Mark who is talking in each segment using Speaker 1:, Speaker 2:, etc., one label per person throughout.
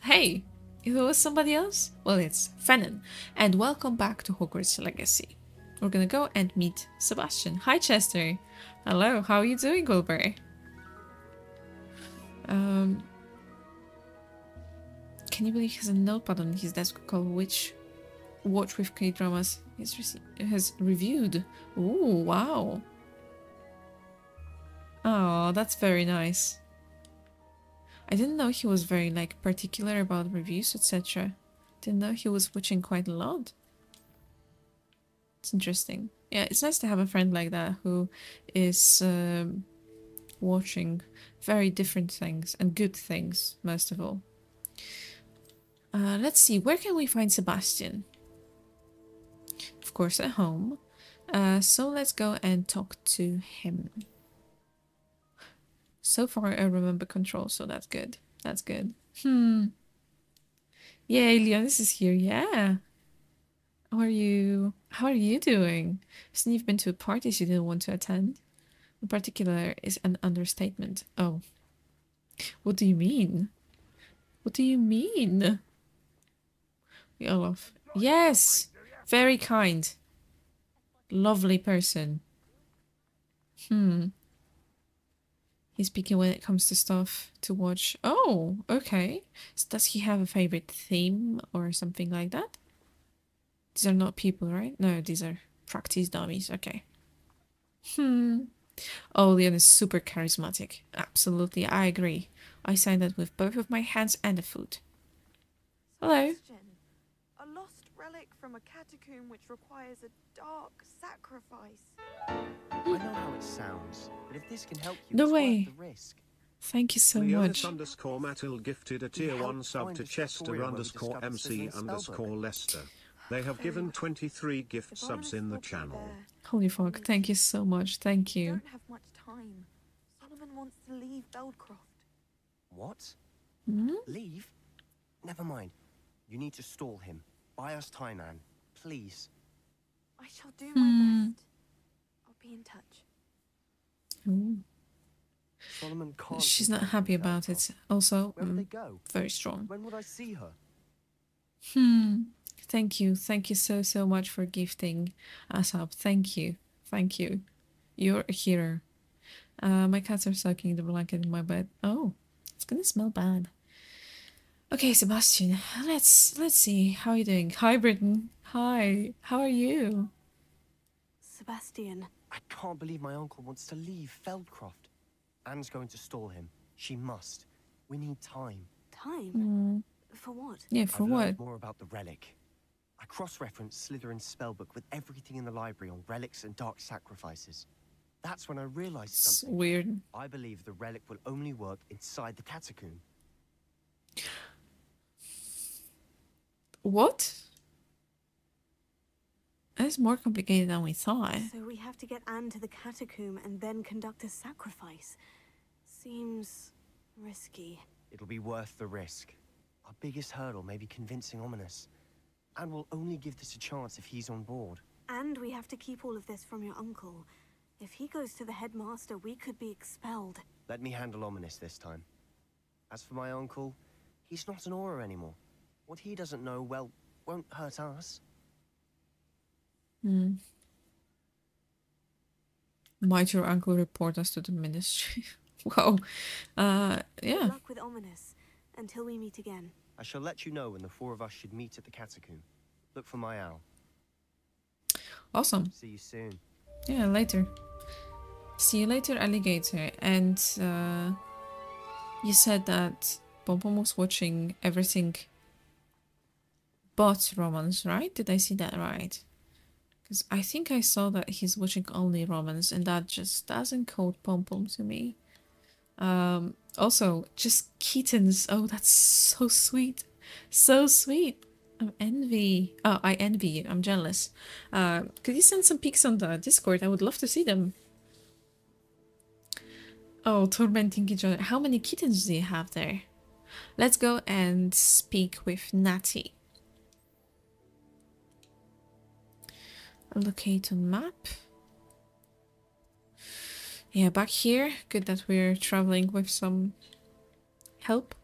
Speaker 1: Hey, if it was somebody else, well, it's Fennon, and welcome back to Hogwarts Legacy. We're gonna go and meet Sebastian. Hi, Chester. Hello, how are you doing, Wilbur? Can you believe he has a notepad on his desk called "Which Watch with K-Dramas" has reviewed? Ooh, wow. Oh, that's very nice. I didn't know he was very, like, particular about reviews, etc. Didn't know he was watching quite a lot. It's interesting. Yeah, it's nice to have a friend like that who is watching very different things and good things, most of all. Let's see, where can we find Sebastian? Of course, at home. So let's go and talk to him. So far, I remember control, so that's good. That's good. Yay, Leonis is here. Yeah. How are you? How are you doing? Since you've been to parties you didn't want to attend. In particular is an understatement. Oh. What do you mean? What do you mean? Olaf. Yes! Very kind. Lovely person. He's picky when it comes to stuff to watch. Oh, okay. So does he have a favorite theme or something like that? These are not people, right? No, these are practice dummies. Okay. Oh, Leon is super charismatic. Absolutely, I agree. I signed that with both of my hands and a foot. Hello.
Speaker 2: A lost relic from a catacomb which requires a dark sacrifice.
Speaker 3: I know how it sounds, but if this can help you,
Speaker 1: No
Speaker 3: it's
Speaker 1: way.
Speaker 3: worth the risk.
Speaker 1: Thank you so
Speaker 4: Leonis
Speaker 1: much.
Speaker 4: _Matil gifted a tier 1 sub to Chester _MC_ Lester. They have given 23 gift subs in the channel.
Speaker 1: Holy fuck, thank you so much. Thank
Speaker 2: We
Speaker 1: you.
Speaker 2: don't have much time. Solomon wants to leave Beldcroft.
Speaker 3: What?
Speaker 1: Hmm?
Speaker 3: Leave? Never mind. You need to stall him. Buy us time, Anne. Please.
Speaker 2: I shall do my best. I'll be in touch.
Speaker 1: Ooh.
Speaker 3: Solomon can't.
Speaker 1: She's not happy about it. Also,
Speaker 3: Where would they go?
Speaker 1: very strong.
Speaker 3: When would I see her?
Speaker 1: Thank you. Thank you so much for gifting us up. Thank you. Thank you. You're a hero. My cats are sucking the blanket in my bed. Oh, it's gonna smell bad. Okay, Sebastian, let's see. How are you doing? Hi, Britain. Hi. How are you?
Speaker 2: Sebastian.
Speaker 3: I can't believe my uncle wants to leave Feldcroft. Anne's going to stall him. She must. We need time.
Speaker 2: Time? For what?
Speaker 1: Yeah, for
Speaker 3: I've
Speaker 1: what?
Speaker 3: learned more about the relic. I cross-referenced Slytherin's spellbook with everything in the library on relics and dark sacrifices. That's when I realized
Speaker 1: It's
Speaker 3: something.
Speaker 1: weird.
Speaker 3: I believe the relic will only work inside the catacomb.
Speaker 1: What? That's more complicated than we thought.
Speaker 2: So we have to get Anne to the catacomb and then conduct a sacrifice. Seems risky.
Speaker 3: It'll be worth the risk. Our biggest hurdle may be convincing Ominous. And we'll only give this a chance if he's on board.
Speaker 2: And we have to keep all of this from your uncle. If he goes to the headmaster, we could be expelled.
Speaker 3: Let me handle Ominous this time. As for my uncle, he's not an Auror anymore. What he doesn't know, well, won't hurt us.
Speaker 1: Might your uncle report us to the ministry? Wow.
Speaker 2: Good
Speaker 1: Yeah.
Speaker 2: luck with Ominous. Until we meet again.
Speaker 3: I shall let you know when the four of us should meet at the catacomb. Look for my owl.
Speaker 1: Awesome.
Speaker 3: See you soon.
Speaker 1: Yeah, later. See you later, alligator. And you said that Pompom was watching everything but romance, right? Did I see that right? Because I think I saw that he's watching only romance, and that just doesn't code Pompom to me. Also, just kittens. Oh, that's so sweet. So sweet. I'm envy. Oh, I envy you. I'm jealous. Could you send some pics on the Discord? I would love to see them. Oh, tormenting each other. How many kittens do you have there? Let's go and speak with Natty. Locate on map. Yeah, back here. Good that we're traveling with some help.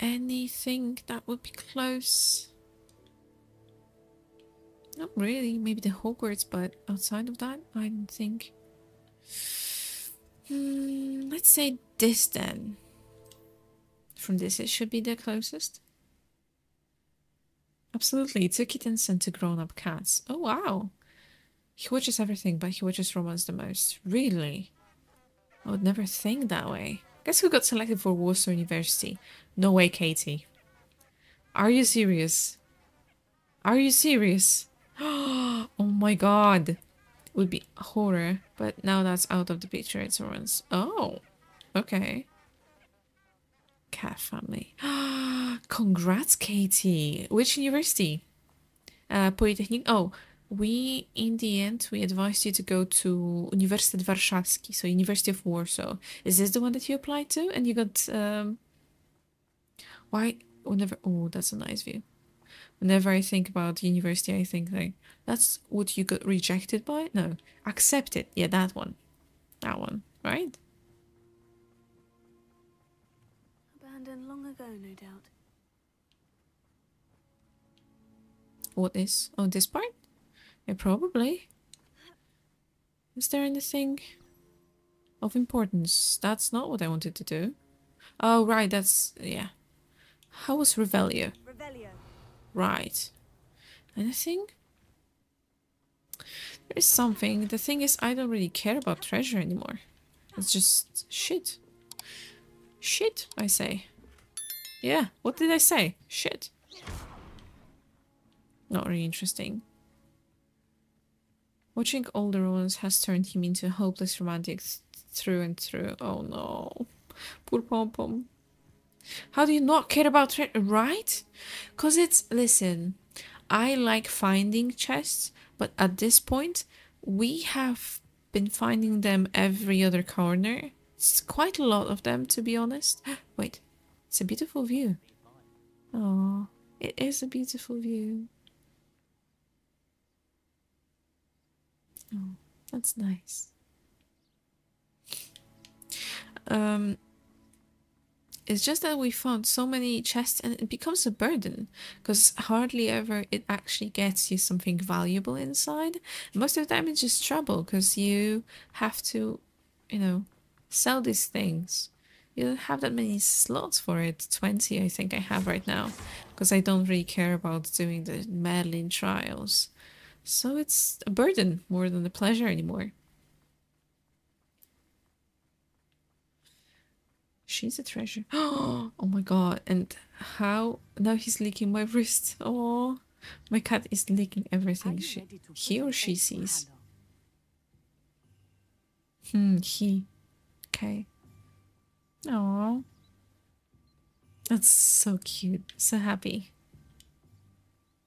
Speaker 1: anything that would be close? Not really. Maybe the Hogwarts, but outside of that, I don't think. Let's say this then. From this, it should be the closest. Absolutely. 2 kittens and 2 grown-up cats. Oh, wow. He watches everything, but he watches romance the most. Really? I would never think that way. Guess who got selected for Warsaw University? No way, Katie. Are you serious? Are you serious? Oh my god. It would be horror, but now that's out of the picture. It's romance. Oh, okay. Cat family. Congrats, Katie. Which university? Polytechnic. Oh, we in the end we advised you to go to Uniwersytet Warszawski, so University of Warsaw. Is this the one that you applied to? And you got why? Whenever that's a nice view. Whenever I think about university, I think like that's what you got rejected by. No, accepted. Yeah, that one, right?
Speaker 2: Abandoned long ago, no doubt.
Speaker 1: What is? Oh, this part? Yeah, probably. Is there anything of importance? That's not what I wanted to do. Oh, right, that's... yeah. How was Revelio?
Speaker 2: Revelio.
Speaker 1: Right. Anything? There is something. The thing is, I don't really care about treasure anymore. It's just shit. Shit, I say. Yeah, what did I say? Shit. Not really interesting. Watching older ones has turned him into a hopeless romantic through and through. Oh no. Poor Pom-Pom. How do you not care about treasure? Right? Because it's... listen, I like finding chests, but at this point, we have been finding them every other corner. It's quite a lot of them, to be honest. Wait, it's a beautiful view. Oh, it is a beautiful view. Oh, that's nice. It's just that we found so many chests and it becomes a burden because hardly ever it actually gets you something valuable inside. Most of the time it's just trouble because you have to, you know, sell these things. You don't have that many slots for it. 20 I think I have right now because I don't really care about doing the Merlin trials. So it's a burden more than a pleasure anymore. She's a treasure. Oh my god. And how... now he's licking my wrist. Oh, my cat is licking everything he or she sees. He. Okay. Oh, that's so cute. So happy.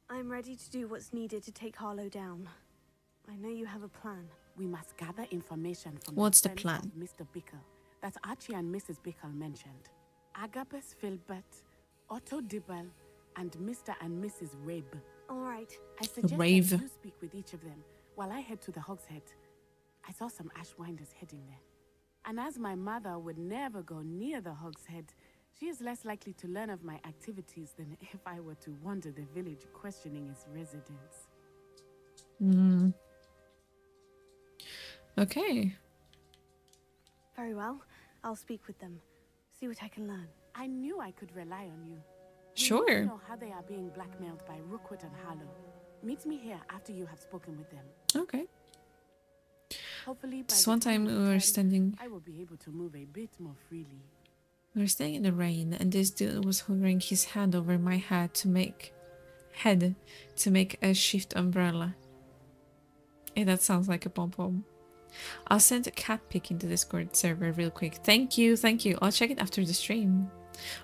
Speaker 2: I'm ready to do what's needed to take Harlow down. I know you have a plan.
Speaker 5: We must gather information from
Speaker 1: What's the
Speaker 5: friends
Speaker 1: plan?
Speaker 5: of Mr. Bickle that Archie and Mrs. Bickle mentioned. Agabus Filbert, Otto Dibble, and Mr. and Mrs. Rabe.
Speaker 2: All right.
Speaker 5: I suggest
Speaker 1: Rave.
Speaker 5: that you speak with each of them while I head to the Hogshead. I saw some Ashwinders heading there. And as my mother would never go near the Hogshead, she is less likely to learn of my activities than if I were to wander the village questioning its residents.
Speaker 1: Okay.
Speaker 2: Very well. I'll speak with them. See what I can learn.
Speaker 5: I knew I could rely on you.
Speaker 1: Sure.
Speaker 5: We know how they are being blackmailed by Rookwood and Harlow. Meet me here after you have spoken with them.
Speaker 1: Okay.
Speaker 5: Hopefully, by
Speaker 1: This
Speaker 5: the
Speaker 1: time
Speaker 5: time
Speaker 1: we
Speaker 5: you
Speaker 1: were
Speaker 5: return,
Speaker 1: standing...
Speaker 5: I will be able to move a bit more freely.
Speaker 1: we were standing in the rain and this dude was hovering his hand over my head to make... a shift umbrella. Hey, that sounds like a pom-pom. I'll send a cat pic into Discord server real quick. Thank you, thank you. I'll check it after the stream.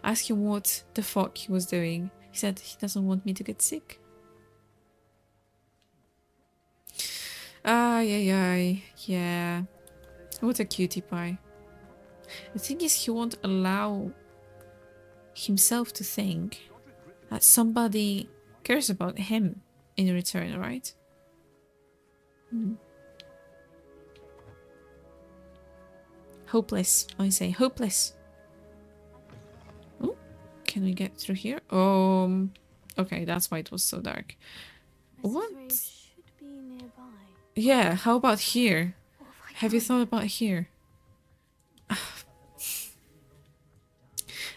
Speaker 1: Ask him what the fuck he was doing. He said he doesn't want me to get sick. Ay. Yeah. What a cutie pie. The thing is, he won't allow himself to think that somebody cares about him in return, right? Hopeless, I say. Hopeless. Ooh, Can we get through here? Okay, that's why it was so dark.
Speaker 2: Mrs.
Speaker 1: What?
Speaker 2: Rabe should be nearby.
Speaker 1: Yeah, how about here?
Speaker 2: What have I
Speaker 1: Have you
Speaker 2: done?
Speaker 1: thought about here?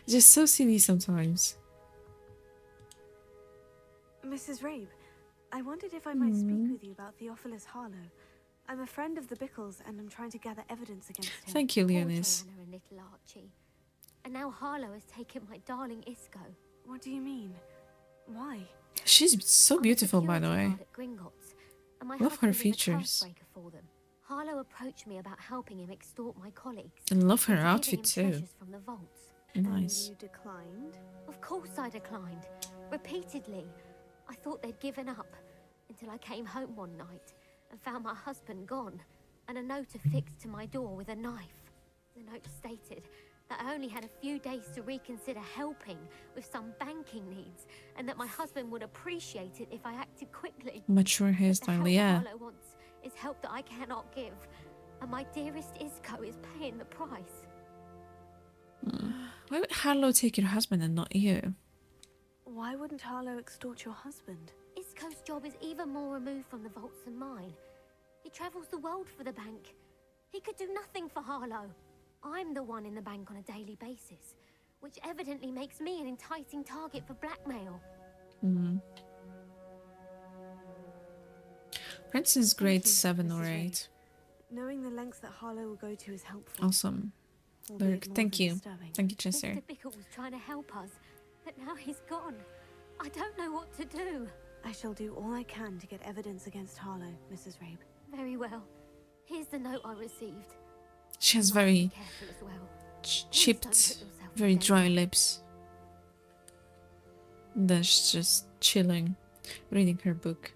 Speaker 1: Just so silly sometimes.
Speaker 2: Mrs. Rabe, I wondered if I might speak with you about Theophilus Harlow. I'm a friend of the Bickles, and I'm trying to gather evidence against him.
Speaker 1: Thank you,
Speaker 6: Poor
Speaker 1: Leonis.
Speaker 6: Joanna and little Archie. And now Harlow has taken my darling Isco.
Speaker 2: What do you mean? Why?
Speaker 1: She's so beautiful, by the way.
Speaker 6: At Gringotts, and my
Speaker 1: Love her
Speaker 6: husband is a
Speaker 1: features.
Speaker 6: taskbreaker for them. Harlow approached me about helping him extort my colleagues.
Speaker 1: I love her
Speaker 6: into giving
Speaker 1: outfit
Speaker 6: him
Speaker 1: too.
Speaker 6: treasures from the vaults.
Speaker 1: Nice.
Speaker 2: And you declined?
Speaker 6: Of course I declined. Repeatedly. I thought they'd given up. Until I came home one night and found my husband gone. And a note affixed to my door with a knife. The note stated that I only had a few days to reconsider helping with some banking needs. And that my husband would appreciate it if I acted quickly.
Speaker 1: Mature
Speaker 6: But the
Speaker 1: hairstyle,
Speaker 6: help
Speaker 1: yeah.
Speaker 6: Harlow wants is help that I cannot give. And my dearest Isco is paying the price.
Speaker 1: Why would Harlow take your husband and not you?
Speaker 2: Why wouldn't Harlow extort your husband?
Speaker 6: Isco's job is even more removed from the vaults than mine. He travels the world for the bank. He could do nothing for Harlow. I'm the one in the bank on a daily basis, which evidently makes me an enticing target for blackmail.
Speaker 1: Prince's
Speaker 2: Thank
Speaker 1: grade
Speaker 2: you,
Speaker 1: 7 or
Speaker 2: Mrs. Rabe.
Speaker 1: 8.
Speaker 2: Knowing the lengths that Harlow will go to is helpful.
Speaker 1: Awesome.
Speaker 2: albeit
Speaker 1: Lyric,
Speaker 2: more
Speaker 1: thank
Speaker 2: than
Speaker 1: you.
Speaker 2: disturbing.
Speaker 1: Thank you, Chester.
Speaker 6: Mr. Bickle was trying to help us, but now he's gone. I don't know what to do.
Speaker 2: I shall do all I can to get evidence against Harlow, Mrs. Rabe.
Speaker 6: Very well. Here's the note I received.
Speaker 1: She has
Speaker 6: Be
Speaker 1: very
Speaker 6: careful as well.
Speaker 1: chipped,
Speaker 6: Don't put yourself in
Speaker 1: very
Speaker 6: danger.
Speaker 1: dry lips. Then she's just chilling, reading her book.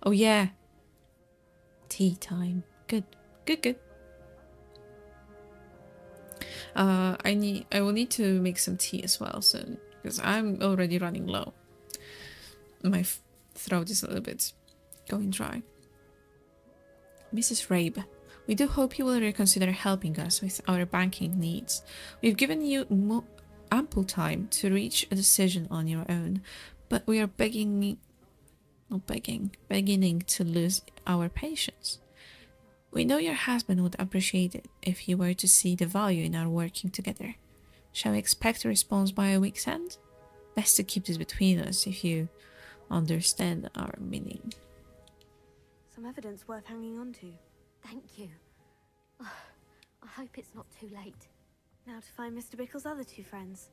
Speaker 1: Oh yeah. Tea time. Good. Good, good. I will need to make some tea as well soon, because I'm already running low. My throat is a little bit going dry. Mrs. Rabe, we do hope you will reconsider helping us with our banking needs. We've given you ample time to reach a decision on your own, but we are beginning to lose our patience. We know your husband would appreciate it if he were to see the value in our working together. Shall we expect a response by a week's end? Best to keep this between us, if you understand our meaning.
Speaker 2: Some evidence worth hanging on to.
Speaker 6: Thank you. I hope it's not too late.
Speaker 2: Now to find Mr. Bickle's other two friends.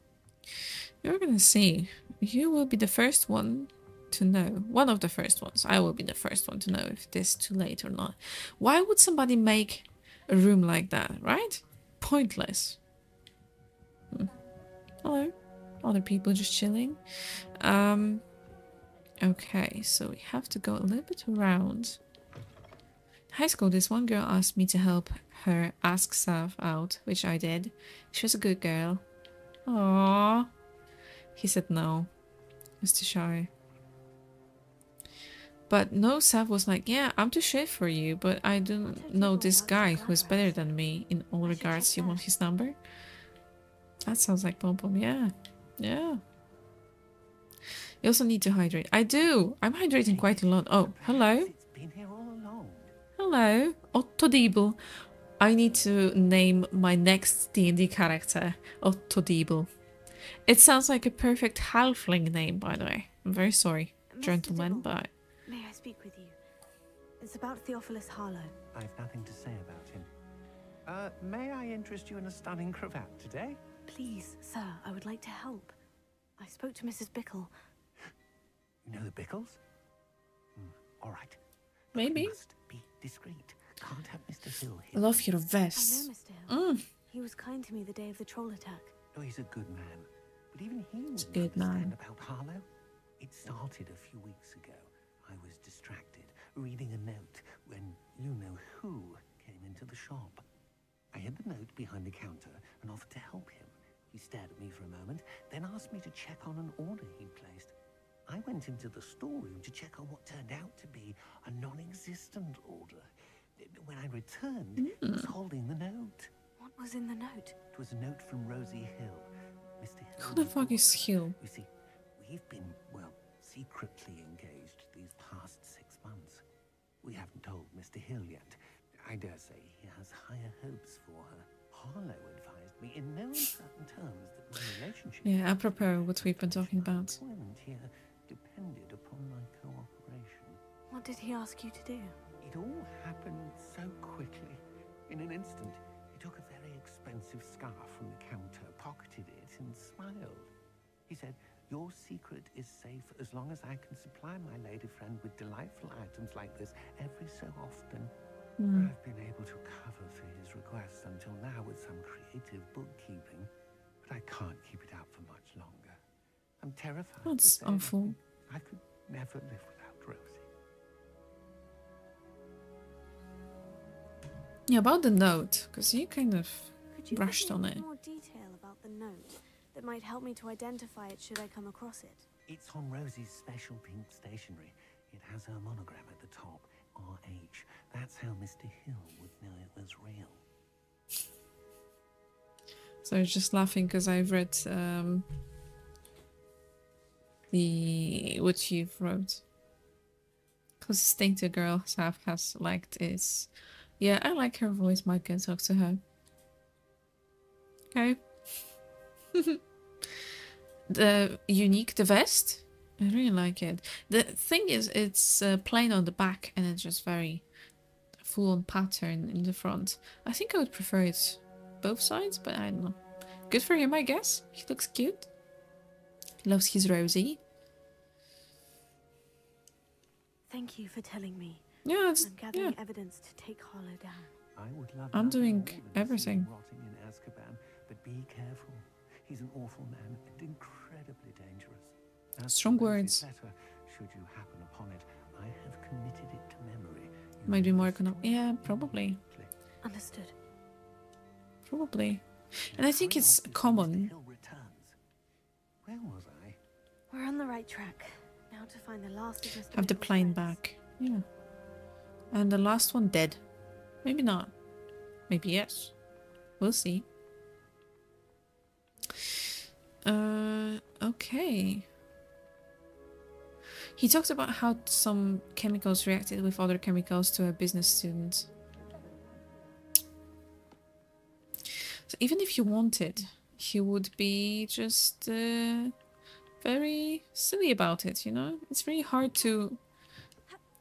Speaker 1: You're gonna see. You will be the first one to know. One of the first ones. I will be the first one to know if it is too late or not. Why would somebody make a room like that, right? Pointless. Hello. Other people just chilling. Okay, so we have to go a little bit around. High school, this one girl asked me to help her ask Sav out, which I did. She was a good girl. Aww. He said no. He was too shy. But no, Sav was like, yeah, I'm too shy for you, but I don't know this guy who is better than me in all regards. You want his number? That sounds like Pom Pom, yeah. Yeah. You also need to hydrate. I do! I'm hydrating quite a lot. Oh, hello.
Speaker 7: It's been here all along.
Speaker 1: Hello. Ottodibble. I need to name my next D&D character Ottodibble. It sounds like a perfect halfling name, by the way. I'm very sorry,
Speaker 2: Mr.
Speaker 1: gentlemen,
Speaker 2: Dibble,
Speaker 1: but...
Speaker 2: May I speak with you? It's about Theophilus Harlow.
Speaker 7: I've nothing to say about him. May I interest you in a stunning cravat today?
Speaker 2: Please, sir, I would like to help. I spoke to Mrs. Bickle.
Speaker 7: You know the Bickles? All right.
Speaker 1: Maybe.
Speaker 7: You must be discreet. Can't have Mr. Hill here.
Speaker 1: Love your
Speaker 2: I
Speaker 1: vest.
Speaker 2: know Mr. Hill.
Speaker 1: Mm.
Speaker 2: He was kind to me the day of the troll attack.
Speaker 7: Oh, he's a good man. But even he
Speaker 1: He's a
Speaker 7: wouldn't
Speaker 1: good man.
Speaker 7: understand about Harlow. It started a few weeks ago. I was distracted, reading a note, when you-know-who came into the shop. I hid the note behind the counter and offered to help him. He stared at me for a moment, then asked me to check on an order he'd placed. I went into the storeroom to check on what turned out to be a non-existent order. When I returned, he was holding the note.
Speaker 2: What was in the note?
Speaker 7: It was a note from Rosie Hill. Mr. Hill
Speaker 1: Who the fuck is Hill?
Speaker 7: You see, we've been, well, secretly engaged these past 6 months. We haven't told Mr. Hill yet. I dare say he has higher hopes for her. Harlow advised me in no uncertain terms that my relationship...
Speaker 1: Yeah, apropos what we've been talking about.
Speaker 7: ...employment here depended upon my cooperation.
Speaker 2: What did he ask you to do?
Speaker 7: It all happened so quickly. In an instant, he took a very expensive scarf from the counter, pocketed it, and smiled. He said, "Your secret is safe as long as I can supply my lady friend with delightful items like this every so often." I've been able to cover for his requests until now with some creative bookkeeping, but I can't keep it up for much longer. I'm terrified.
Speaker 1: That's awful.
Speaker 7: I could never live without Rosie.
Speaker 1: Yeah, about the note, because you kind of
Speaker 2: Could you
Speaker 1: brushed
Speaker 2: give me
Speaker 1: on it.
Speaker 2: more detail about the note that might help me to identify it should I come across it?
Speaker 7: It's on Rosie's special pink stationery. It has her monogram at the top, RH. That's how Mr. Hill would know it was real.
Speaker 1: So I was just laughing because I've read the what you've wrote. Because the thing the girl has liked is, yeah, I like her voice. Might go talk to her. Okay. The vest, I really like it. The thing is, it's plain on the back and it's just very full-on pattern in the front. I think I would prefer it both sides, but I don't know. Good for him, I guess. He looks cute. Loves his Rosie.
Speaker 2: Thank you for telling me.
Speaker 1: Yeah, it's,
Speaker 2: I'm gathering evidence to take Harlow down.
Speaker 7: I would love
Speaker 1: I'm
Speaker 7: nothing
Speaker 1: doing
Speaker 7: more than to see him
Speaker 1: everything.
Speaker 7: rotting in Azkaban, but be careful. He's an awful man and incredibly dangerous. As
Speaker 1: Strong
Speaker 7: for Rosie's
Speaker 1: words.
Speaker 7: letter, should you happen upon it, I have committed it to memory. You
Speaker 1: Might be
Speaker 7: will
Speaker 1: more
Speaker 7: destroy
Speaker 1: economic. Yeah,
Speaker 7: it
Speaker 1: probably.
Speaker 7: immediately.
Speaker 2: Understood.
Speaker 1: Probably. And I think
Speaker 7: Hurry
Speaker 1: it's
Speaker 7: off before Mr.
Speaker 1: common.
Speaker 7: Hill returns. Where was I?
Speaker 2: We're on the right track. Now to find the last of Mr.
Speaker 1: Have the
Speaker 2: Bickle's
Speaker 1: plane
Speaker 2: friends.
Speaker 1: back. Yeah. And the last one dead. Maybe not. Maybe yes. We'll see. Okay. He talked about how some chemicals reacted with other chemicals to a business student. So even if you wanted, he would be just very silly about it, you know? It's very hard to,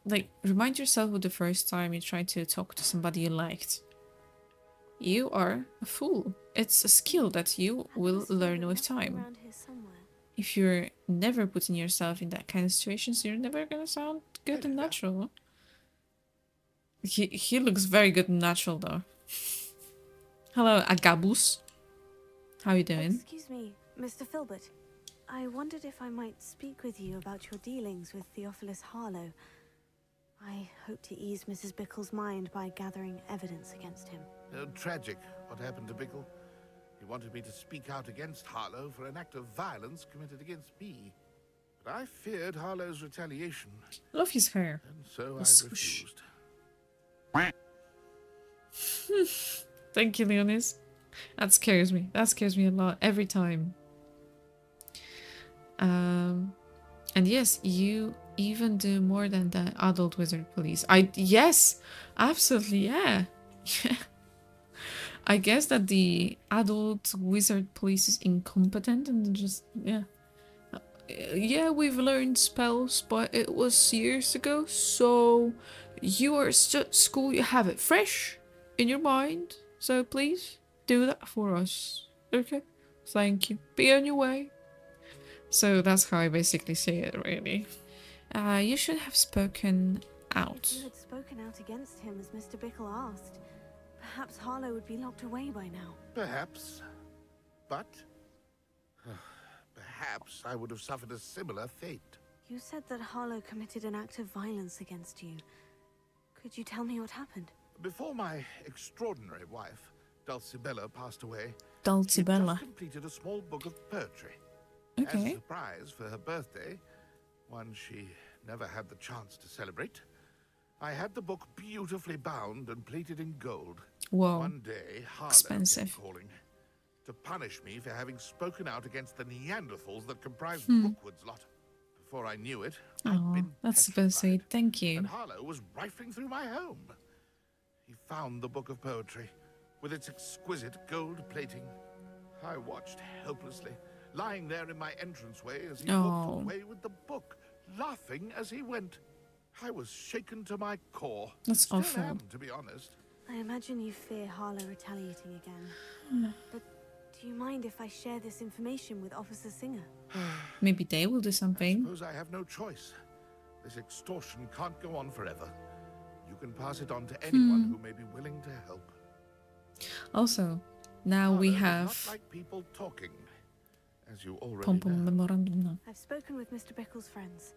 Speaker 1: like, remind yourself of the first time you tried to talk to somebody you liked. You are a fool. It's a skill that you will learn with time.
Speaker 2: Around here somewhere.
Speaker 1: If you're never putting yourself in that kind of situations, you're never gonna sound good and natural. He looks very good and natural though. Hello, Agabus. How you doing?
Speaker 2: Excuse me, Mr. Filbert. I wondered if I might speak with you about your dealings with Theophilus Harlow. I hope to ease Mrs. Bickle's mind by gathering evidence against him.
Speaker 8: Tragic, what happened to Bickle. He wanted me to speak out against Harlow for an act of violence committed against me. But I feared Harlow's retaliation,
Speaker 1: Love his hair.
Speaker 8: and so I
Speaker 1: Swoosh.
Speaker 8: refused.
Speaker 1: Thank you, Leonis. That scares me. That scares me a lot every time. And yes, you even do more than the adult wizard police. Yes, absolutely, yeah. I guess that the adult wizard police is incompetent and just, yeah. Yeah, we've learned spells, but it was years ago, so you are at school, you have it fresh in your mind, so please do that for us, okay? Thank you. Be on your way. So that's how I basically say it, really. You should have spoken out.
Speaker 2: If you had spoken out against him as Mr. Bickle asked, perhaps Harlow would be locked away by now.
Speaker 8: Perhaps. But perhaps I would have suffered a similar fate.
Speaker 2: You said that Harlow committed an act of violence against you. Could you tell me what happened?
Speaker 8: Before my extraordinary wife, Dulcibella, passed away, she
Speaker 1: Dulcibella.
Speaker 8: just completed a small book of poetry. As a
Speaker 1: Okay.
Speaker 8: surprise for her birthday, one she never had the chance to celebrate, I had the book beautifully bound and plated in gold.
Speaker 1: Whoa.
Speaker 8: One day, Harlow
Speaker 1: Expensive.
Speaker 8: came calling. to punish me for having spoken out against the Neanderthals that comprised Rookwood's lot. Before I knew it, I'd been
Speaker 1: that's supposed to say
Speaker 8: petrified,
Speaker 1: thank you.
Speaker 8: and Harlow was rifling through my home. He found the book of poetry, with its exquisite gold plating. I watched helplessly, lying there in my entranceway as he walked away with the book, laughing as he went. I was shaken to my core.
Speaker 1: That's
Speaker 8: Still
Speaker 1: awful.
Speaker 8: am, to be honest.
Speaker 2: I imagine you fear Harlow retaliating again. But do you mind if I share this information with Officer Singer?
Speaker 1: Maybe they will do
Speaker 8: I
Speaker 1: something.
Speaker 8: suppose I have no choice. This extortion can't go on forever. You can pass it on to anyone who may be willing to help.
Speaker 1: Also, now we
Speaker 8: Harlow does
Speaker 1: have
Speaker 8: not like people talking, as you already
Speaker 1: Pom Pom
Speaker 8: know.
Speaker 1: memorandum now.
Speaker 2: I've spoken with Mr. Bickle's friends.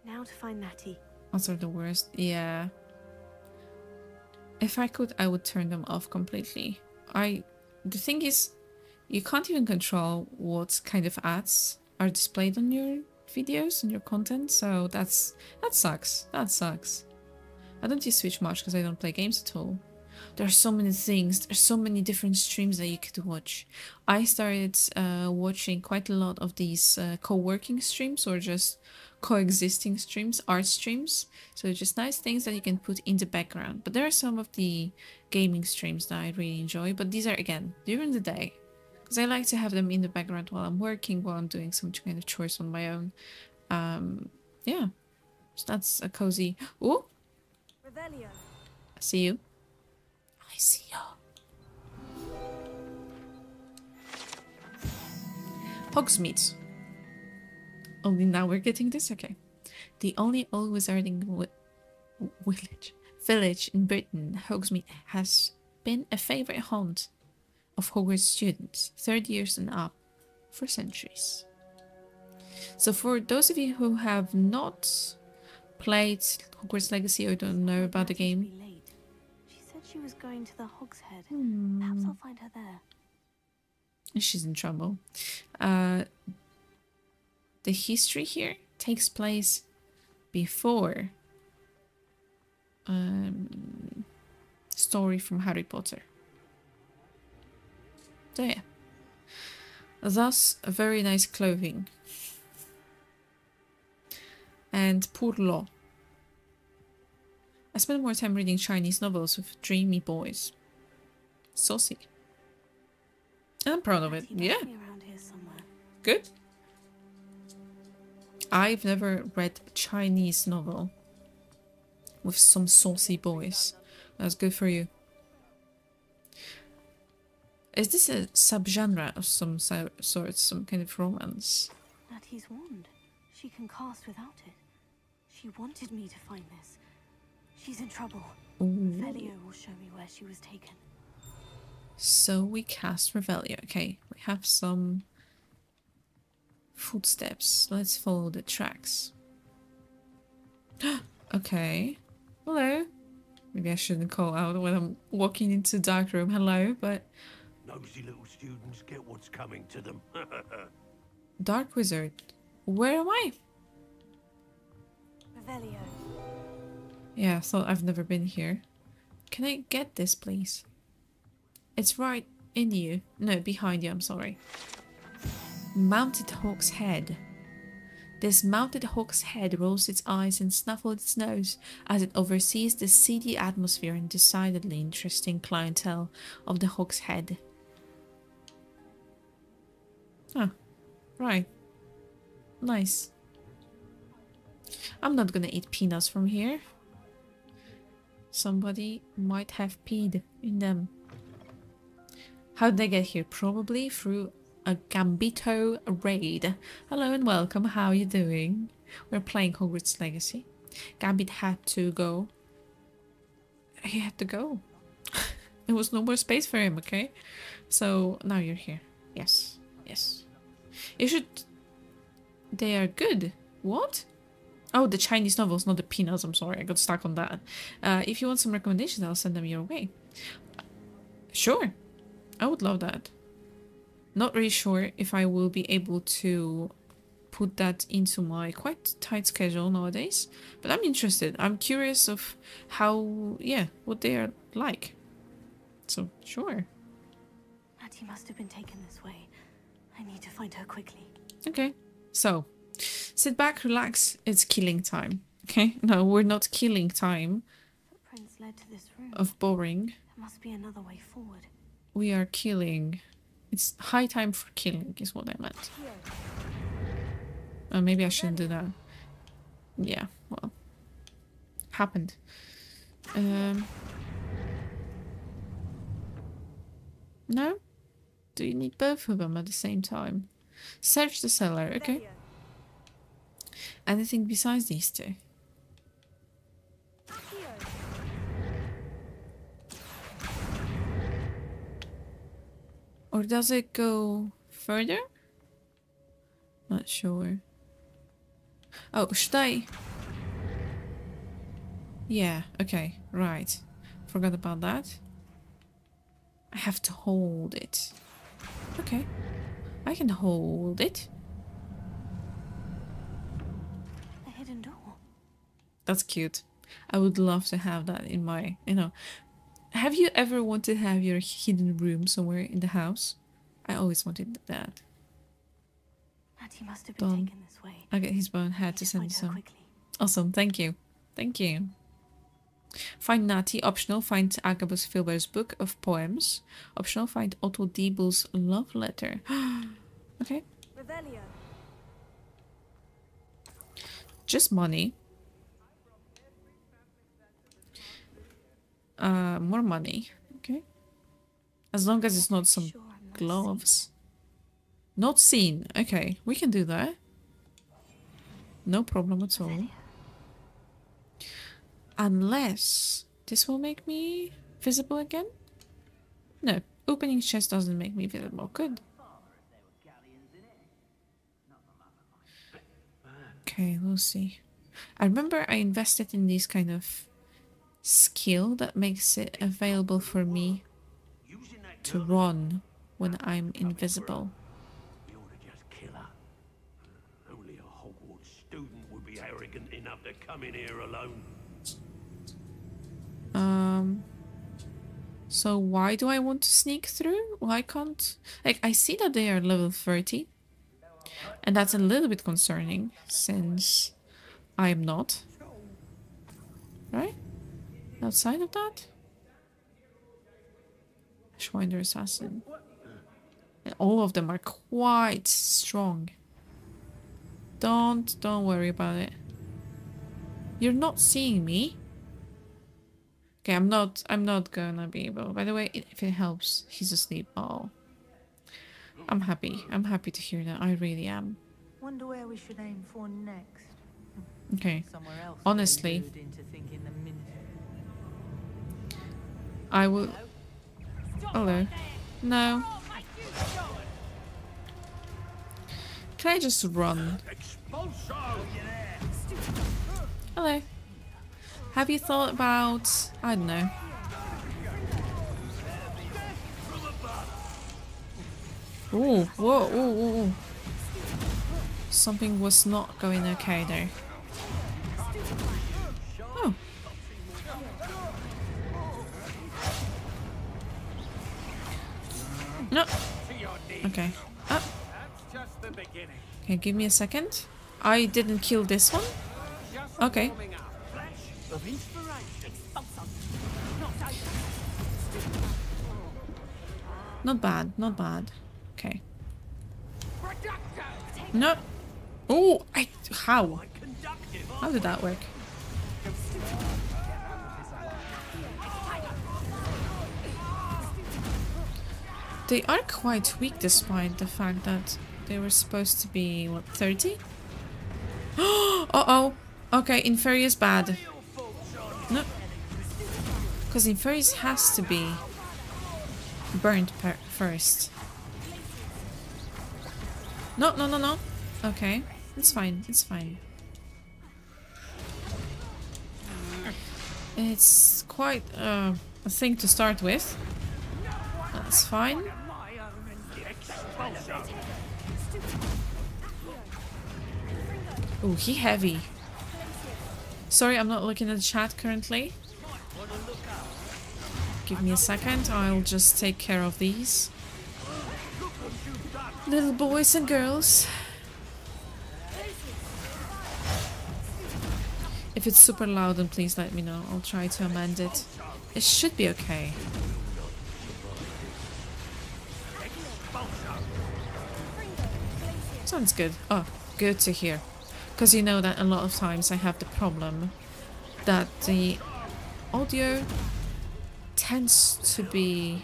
Speaker 2: Now to find Natty.
Speaker 1: Also the worst. Yeah. If I could, I would turn them off completely. The thing is, you can't even control what kind of ads are displayed on your videos and your content, so that sucks. That sucks. I don't use Switch much because I don't play games at all. There are so many things, there's so many different streams that you could watch. I started watching quite a lot of these co-working streams or just coexisting streams, art streams. So just nice things that you can put in the background. But there are some of the gaming streams that I really enjoy, but these are again during the day. Because I like to have them in the background while I'm working, while I'm doing some kind of chores on my own. Yeah. So that's a cozy... Ooh!
Speaker 2: Revelio.
Speaker 1: I see you. I see you. Hogsmeade. Only now we're getting this? Okay. The only old wizarding village in Britain, Hogsmeade, has been a favorite haunt of Hogwarts students, 3rd years and up, for centuries. So for those of you who have not played Hogwarts Legacy or don't know about the game,
Speaker 2: She said she was going to the Hogshead. Perhaps I'll find her there.
Speaker 1: she's in trouble. The history here takes place before story from Harry Potter. So yeah. Thus, a very nice clothing. And poor law. I spend more time reading Chinese novels with dreamy boys. Saucy. I'm proud of it.
Speaker 2: Natty
Speaker 1: Yeah.
Speaker 2: must be around here somewhere.
Speaker 1: Good. I've never read a Chinese novel with some saucy boys. That's good for you. Is this a subgenre of some sort, some kind of romance?
Speaker 2: Natty's wand. She can cast without it. She wanted me to find this. She's in trouble.
Speaker 1: Ooh.
Speaker 2: Revelio will show me where she was taken.
Speaker 1: So we cast Revelio. Okay, we have some footsteps. Let's follow the tracks. Okay. Hello. Maybe I shouldn't call out when I'm walking into the dark room. Hello, but...
Speaker 7: Nosy little students get what's coming to them.
Speaker 1: Dark Wizard. Where am I?
Speaker 2: Revelio.
Speaker 1: Yeah, I thought I've never been here. Can I get this, please? It's right in you. No, behind you, I'm sorry. Mounted Hawk's Head. This mounted hawk's head rolls its eyes and snuffles its nose as it oversees the seedy atmosphere and decidedly interesting clientele of the Hawk's Head. Huh. Right. Nice. I'm not gonna eat peanuts from here. Somebody might have peed in them. How'd they get here? Probably through a Gambito raid. Hello and welcome, how are you doing? We're playing Hogwarts Legacy. Gambit had to go. He had to go. There was no more space for him, okay? So now you're here. Yes, yes. You should... They are good. What? Oh, the Chinese novels, not the peanuts, I'm sorry. I got stuck on that. If you want some recommendations, I'll send them your way. Sure. I would love that. Not really sure if I will be able to put that into my quite tight schedule nowadays, but I'm interested. I'm curious of how, yeah, what they are like. So, sure.
Speaker 2: Natty She must have been taken this way. I need to find her quickly.
Speaker 1: Okay, so sit back, relax. It's killing time. Okay, no, we're not killing time
Speaker 2: The prince led to this room.
Speaker 1: of boring.
Speaker 2: There must be another way forward.
Speaker 1: We are killing. It's high time for killing, is what I meant. Maybe I shouldn't do that. Yeah, well, happened. No? Do you need both of them at the same time? Search the cellar, okay. Anything besides these two? Or does it go further? Not sure. Oh, should I? Yeah, okay, right. Forgot about that. I have to hold it. Okay. I can hold it.
Speaker 2: A hidden door.
Speaker 1: That's cute. I would love to have that in my, Have you ever wanted to have your hidden room somewhere in the house? I always wanted that.
Speaker 2: Natty must have been taken this way.
Speaker 1: I get his bone had to send some.
Speaker 2: Quickly.
Speaker 1: Awesome, thank you. Thank you. Find Natty, optional, find Agabus Filber's book of poems. Optional, find Otto Diebel's love letter. Okay.
Speaker 2: Revelio.
Speaker 1: Just money. More money. Okay. As long as it's not some gloves. Not seen. Okay, we can do that. No problem at all. Unless this will make me visible again? No, opening chest doesn't make me visible. Good. Okay, we'll see. I remember I invested in this kind of skill that makes it available for me to run when I'm invisible.
Speaker 9: We ought to just kill her. Only a Hogwarts student would be arrogant enough to come in here alone.
Speaker 1: So why do I want to sneak through? Why can't... Like, I see that they are level 30. And that's a little bit concerning, since I'm not. Right? Outside of that? Schwinder Assassin. And all of them are quite strong. Don't worry about it. You're not seeing me. Okay, I'm not gonna be able. By the way, if it helps, he's asleep. Oh. I'm happy. I'm happy to hear that. I really am.
Speaker 10: Wonder where we should aim for next.
Speaker 1: Okay.
Speaker 10: Somewhere else.
Speaker 1: Honestly,
Speaker 10: Into thinking the minute.
Speaker 1: I will. Hello. No. Can I just run? Hello. Have you thought about, I don't know. Ooh, whoa, ooh, ooh. Something was not going okay there. Oh. No. Okay. Ah. Okay, give me a second. I didn't kill this one. Okay. Not bad, not bad. Okay. No. Oh, how? How did that work? They are quite weak despite the fact that they were supposed to be, what, 30? Uh-oh. Okay, Inferius bad. No. Because Inferius has to be burnt first. No, no, no, no. Okay, it's fine, it's fine. It's quite a thing to start with. That's fine. Oh, he heavy. Sorry, I'm not looking at the chat currently. Give me a second, I'll just take care of these. Little boys and girls. If it's super loud, then please let me know. I'll try to amend it. It should be okay. Sounds good. Oh, good to hear. Because you know that a lot of times I have the problem that the audio tends to be...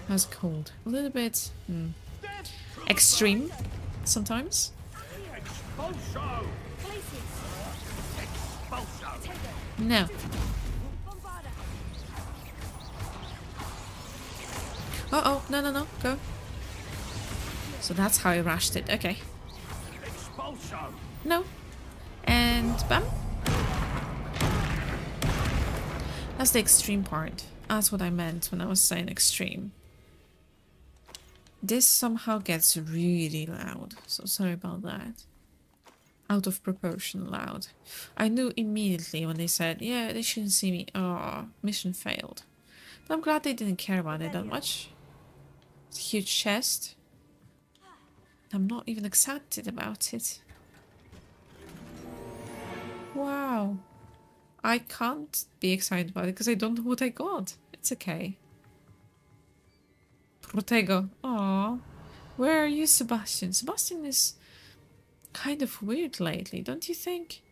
Speaker 1: how's it called? A little bit... extreme sometimes. No. Uh-oh, no, go. So that's how I rashed it, okay. No. And bam. That's the extreme part. That's what I meant when I was saying extreme. This somehow gets really loud, so sorry about that. Out of proportion loud. I knew immediately when they said, yeah, they shouldn't see me. Oh, mission failed. But I'm glad they didn't care about it that much. It's a huge chest. I'm not even excited about it. Wow. I can't be excited about it because I don't know what I got. It's okay. Protego. Aww. Where are you, Sebastian? Sebastian is kind of weird lately, don't you think?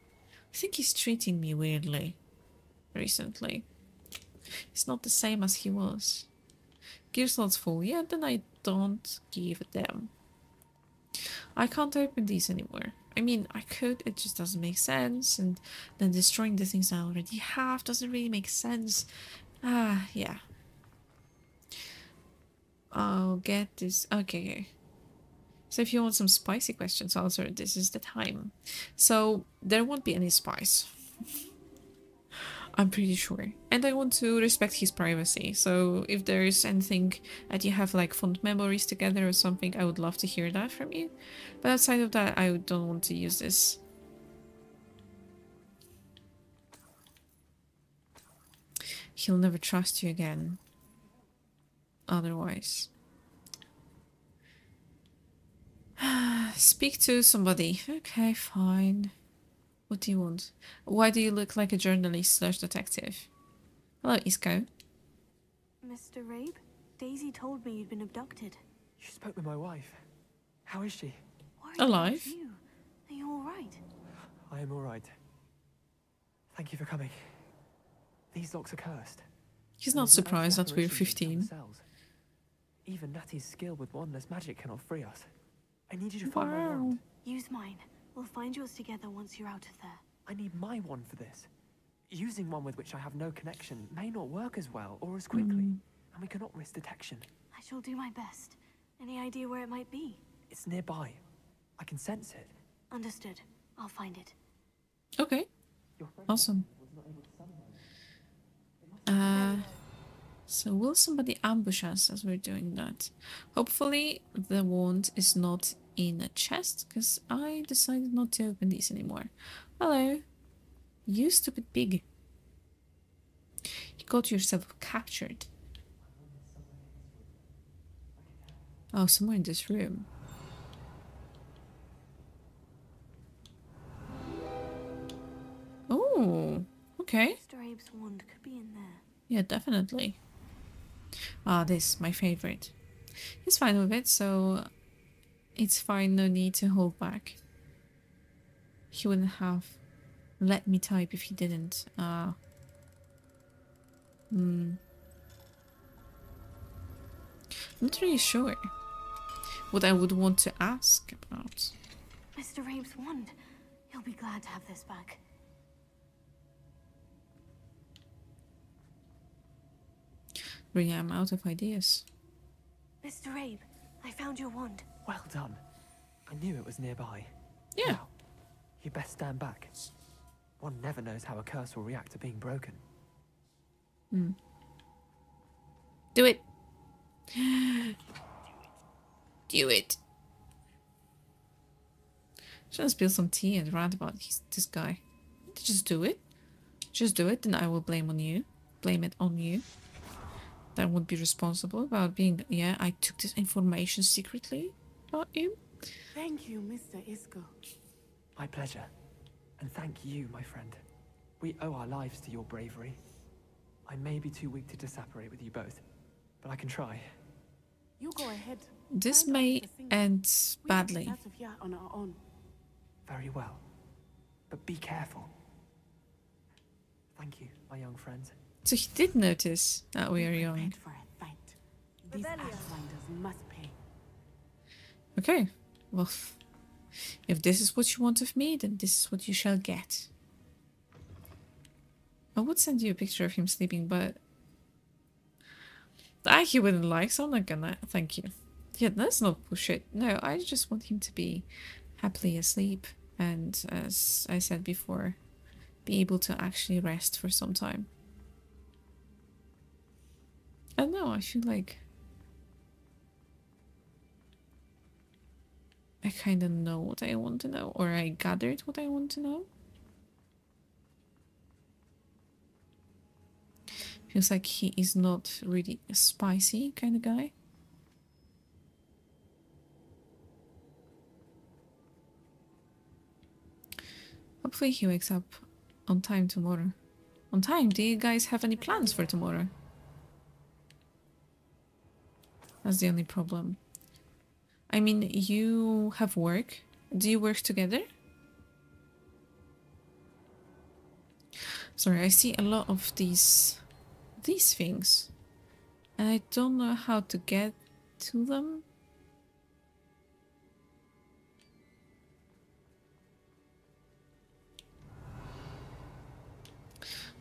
Speaker 1: I think he's treating me weirdly recently. He's not the same as he was. Gear slot's full. Yeah, then I don't give a damn. I can't open these anymore. I mean, I could, it just doesn't make sense. And then destroying the things I already have doesn't really make sense. Yeah. I'll get this. Okay. So if you want some spicy questions answered, this is the time. So there won't be any spice. I'm pretty sure. And I want to respect his privacy. So if there is anything that you have like fond memories together or something, I would love to hear that from you. But outside of that, I don't want to use this. He'll never trust you again. Otherwise. Speak to somebody. Okay, fine. What do you want? Why do you look like a journalist/detective? Hello, Isco.
Speaker 2: Mr. Rabe, Daisy told me you'd been abducted.
Speaker 11: You spoke with my wife. How is she?
Speaker 1: Alive?
Speaker 2: Are you all right?
Speaker 11: I am all right. Thank you for coming. These locks are cursed.
Speaker 1: He's not surprised that we're 15.
Speaker 11: Even Natty's skill with wandless magic cannot free us. I need you to find my wand.
Speaker 2: Use mine. We'll find yours together once you're out of there.
Speaker 11: I need my wand for this. Using one with which I have no connection may not work as well or as quickly, and we cannot risk detection.
Speaker 2: I shall do my best. Any idea where it might be?
Speaker 11: It's nearby. I can sense it.
Speaker 2: Understood. I'll find it.
Speaker 1: Okay. Awesome. So will somebody ambush us as we're doing that? Hopefully the wand is not in a chest, because I decided not to open these anymore. Hello. You stupid pig. You got yourself captured. Oh, somewhere in this room. Oh, okay.
Speaker 2: Mr. Abe's wand could be in there.
Speaker 1: Yeah, definitely. Ah, this, my favorite. He's fine with it, so it's fine, no need to hold back. He wouldn't have let me type if he didn't. I'm not really sure what I would want to ask about.
Speaker 2: Mr. Abe's wand. He'll be glad to have this back.
Speaker 1: Really, I'm out of ideas.
Speaker 2: Mr. Abe, I found your wand.
Speaker 11: Well done. I knew it was nearby.
Speaker 1: Yeah.
Speaker 11: Now, you best stand back. One never knows how a curse will react to being broken.
Speaker 1: Do it. Do it. Just spill some tea and rant about this guy. Just do it. Just do it, then I will blame on you. Blame it on you. that would be responsible about being, yeah, I took this information secretly about you.
Speaker 5: Thank you, Mr. Isco.
Speaker 11: My pleasure. And thank you, my friend. We owe our lives to your bravery. I may be too weak to disapparate with you both, but I can try.
Speaker 5: You go ahead.
Speaker 1: This
Speaker 5: Find
Speaker 1: may
Speaker 5: Officer Singer.
Speaker 1: end
Speaker 5: We
Speaker 1: badly.
Speaker 5: can get out of here on our own.
Speaker 11: Very well. But be careful. Thank you, my young friend.
Speaker 1: So he did notice that we are
Speaker 5: Be
Speaker 1: young.
Speaker 5: prepared for a fight. These Ashwinders must pay.
Speaker 1: Okay, well, if this is what you want of me, then this is what you shall get. I would send you a picture of him sleeping, but he wouldn't like, so I'm not gonna. Thank you. Yeah, let's not push it. No, I just want him to be happily asleep, and as I said before, be able to actually rest for some time. I don't know, I feel like I kind of know what I want to know, or I gathered what I want to know. Feels like he is not really a spicy kind of guy. Hopefully he wakes up on time tomorrow. On time? Do you guys have any plans for tomorrow? That's the only problem. I mean, you have work. Do you work together? Sorry, I see a lot of these things, and I don't know how to get to them.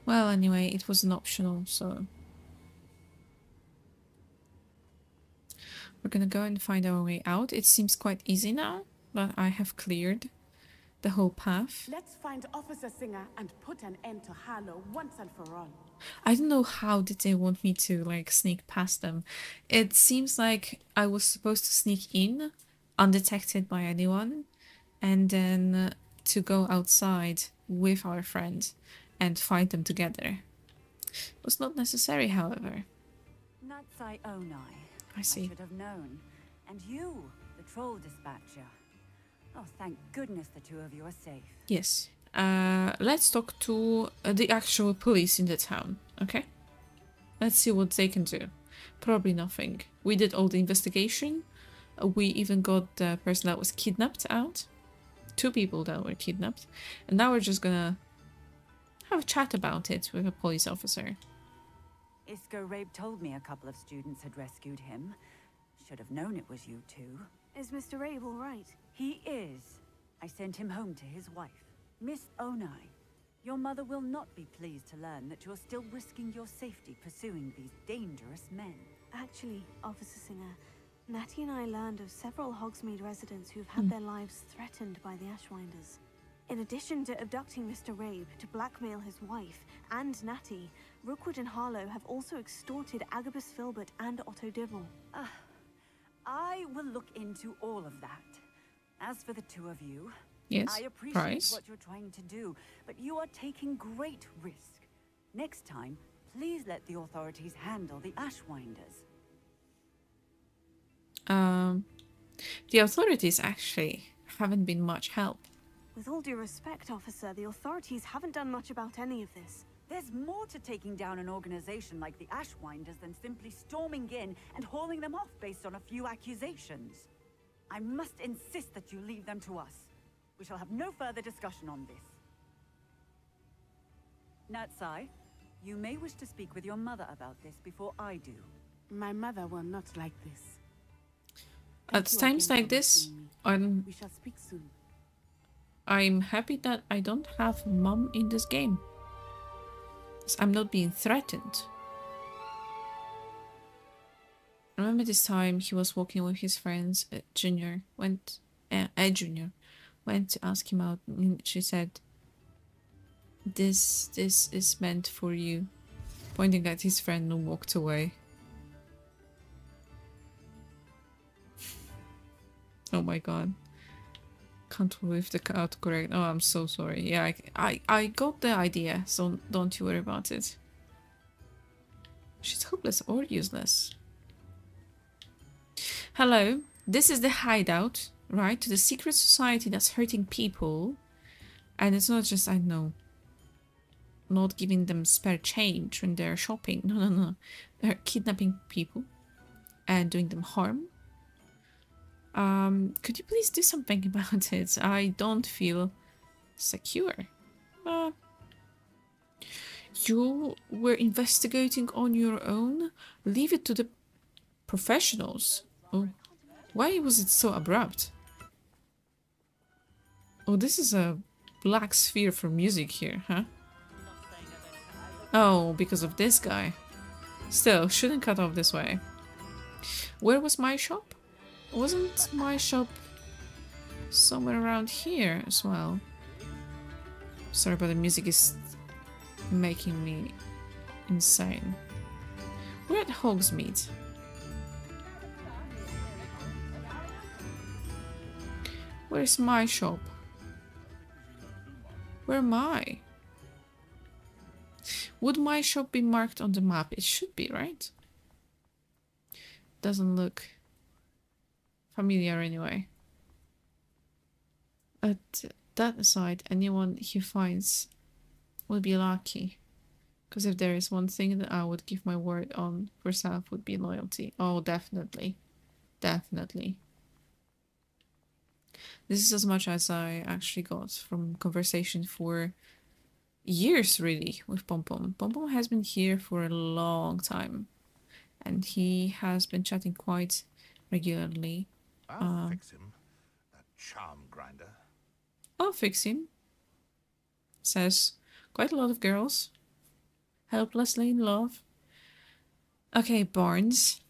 Speaker 1: Well, anyway, it was an optional, so we're gonna go and find our way out. It seems quite easy now that I have cleared the whole path.
Speaker 5: Let's find Officer Singer and put an end to Harlow once and for all.
Speaker 1: I don't know how did they want me to like sneak past them. It seems like I was supposed to sneak in undetected by anyone, and then to go outside with our friend and fight them together. It was not necessary, however.
Speaker 12: Natsai Onai.
Speaker 1: I see.
Speaker 12: I should have known. And you, the troll dispatcher. Oh, thank goodness the two of you are safe.
Speaker 1: Yes. Let's talk to the actual police in the town, okay? Let's see what they can do. Probably nothing. We did all the investigation. We even got the person that was kidnapped out. 2 people that were kidnapped. And now we're just gonna have a chat about it with a police officer.
Speaker 12: Isco Rabe told me a couple of students had rescued him. Should have known it was you two.
Speaker 2: Is Mr. Rabe all right?
Speaker 12: He is. I sent him home to his wife. Miss Onai, your mother will not be pleased to learn that you're still risking your safety pursuing these dangerous men.
Speaker 2: Actually, Officer Singer, Natty and I learned of several Hogsmeade residents who've had their lives threatened by the Ashwinders. In addition to abducting Mr. Rabe to blackmail his wife and Natty, Rookwood and Harlow have also extorted Agabus Filbert and Otto Dibble.
Speaker 12: I will look into all of that. As for the two of you,
Speaker 1: Yes,
Speaker 12: I appreciate
Speaker 1: Price.
Speaker 12: what you're trying to do, but you are taking great risk. Next time, please let the authorities handle the Ashwinders.
Speaker 1: The authorities actually haven't been much help.
Speaker 2: With all due respect, officer, the authorities haven't done much about any of this.
Speaker 12: There's more to taking down an organization like the Ashwinders than simply storming in and hauling them off based on a few accusations. I must insist that you leave them to us. We shall have no further discussion on this. Natsai, you may wish to speak with your mother about this before I do.
Speaker 5: My mother will not like this.
Speaker 1: At times like this,
Speaker 5: We shall speak soon.
Speaker 1: I'm happy that I don't have mom in this game. 'Cause I'm not being threatened. Remember this time he was walking with his friends, Junior went to ask him out, and she said, this is meant for you, pointing at his friend, and walked away. Oh my god. Can't believe the autocorrect. Oh, I'm so sorry. Yeah, I got the idea, so don't you worry about it. She's hopeless or useless. Hello, this is the hideout, right? To the secret society that's hurting people. And it's not just, I don't know, not giving them spare change when they're shopping. No, no, no. They're kidnapping people and doing them harm. Could you please do something about it? I don't feel secure. You were investigating on your own? Leave it to the professionals. Oh, why was it so abrupt? Oh, this is a black sphere for music here, huh? Oh, because of this guy. Still, shouldn't cut off this way. Where was my shop? Wasn't my shop somewhere around here as well? Sorry, but the music is making me insane. We're at Hogsmeade. Where's my shop? Where am I? Would my shop be marked on the map? It should be, right? Doesn't look familiar anyway. At that aside, anyone he finds will be lucky. Because if there is one thing that I would give my word on for self would be loyalty. Oh, definitely. Definitely. This is as much as I actually got from conversation for years, really, with Pom Pom. Pom Pom has been here for a long time. And he has been chatting quite regularly.
Speaker 8: I'll fix him. That charm grinder.
Speaker 1: I'll fix him. Says quite a lot of girls. Helplessly in love. Okay, Barnes.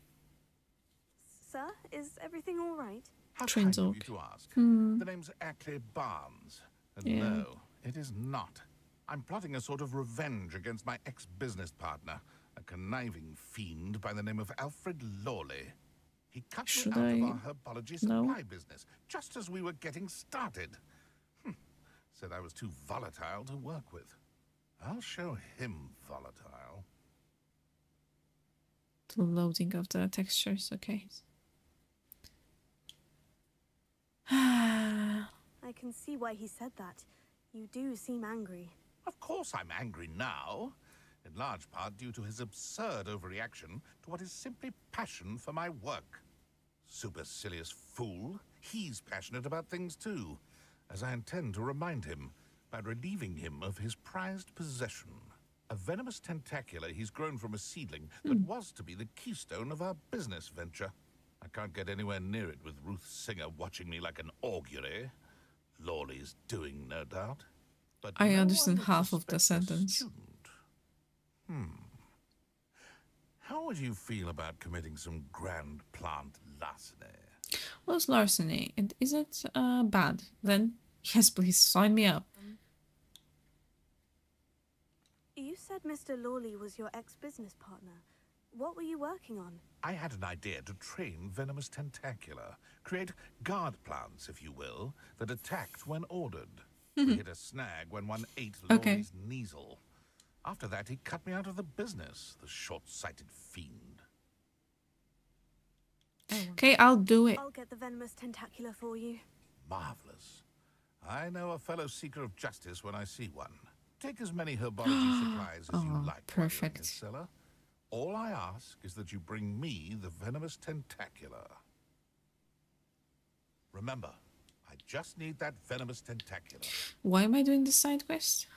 Speaker 2: Sir, is everything all right?
Speaker 8: How kind of you to ask. The name's Ackley Barnes. And no, it is not. I'm plotting a sort of revenge against my ex-business partner, a conniving fiend by the name of Alfred Lawley. He cut me out of our herbology supply business, just as we were getting started. Said I was too volatile to work with. I'll show him volatile.
Speaker 1: The loading of the textures, okay.
Speaker 2: I can see why he said that. You do seem angry.
Speaker 8: Of course I'm angry now. In large part due to his absurd overreaction to what is simply passion for my work. Supercilious fool. He's passionate about things too, as I intend to remind him by relieving him of his prized possession. A venomous tentacula he's grown from a seedling that was to be the keystone of our business venture. I can't get anywhere near it with Ruth Singer watching me like an augury. Lawley's doing, no doubt. But
Speaker 1: I understand half of the sentence.
Speaker 8: How would you feel about committing some grand plant larceny?
Speaker 1: Well, it's larceny. And is it bad? Then, yes, please, sign me up.
Speaker 2: You said Mr. Lawley was your ex-business partner. What were you working on?
Speaker 8: I had an idea to train venomous tentacula. Create guard plants, if you will, that attacked when ordered. We hit a snag when one ate Lawley's Kneasel. After that, he cut me out of the business, the short-sighted fiend.
Speaker 1: Okay, I'll do it.
Speaker 2: I'll get the venomous tentacula for you.
Speaker 8: Marvelous. I know a fellow seeker of justice when I see one. Take as many herbology supplies as you like.
Speaker 1: Perfect.
Speaker 8: Cellar. All I ask is that you bring me the venomous tentacula. Remember, I just need that venomous tentacula.
Speaker 1: Why am I doing this side quest?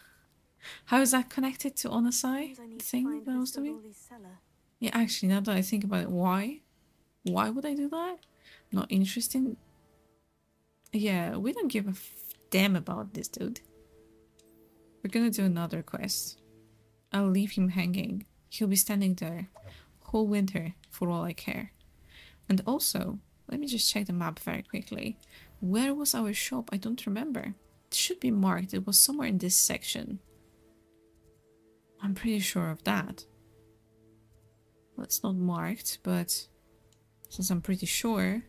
Speaker 1: How is that connected to on the side thing that I was doing? Yeah, actually, now that I think about it, why? Why would I do that? Not interesting. Yeah, we don't give a damn about this dude. We're gonna do another quest. I'll leave him hanging. He'll be standing there whole winter for all I care. And also, let me just check the map very quickly. Where was our shop? I don't remember. It should be marked. It was somewhere in this section. I'm pretty sure of that. Well, it's not marked, but since I'm pretty sure,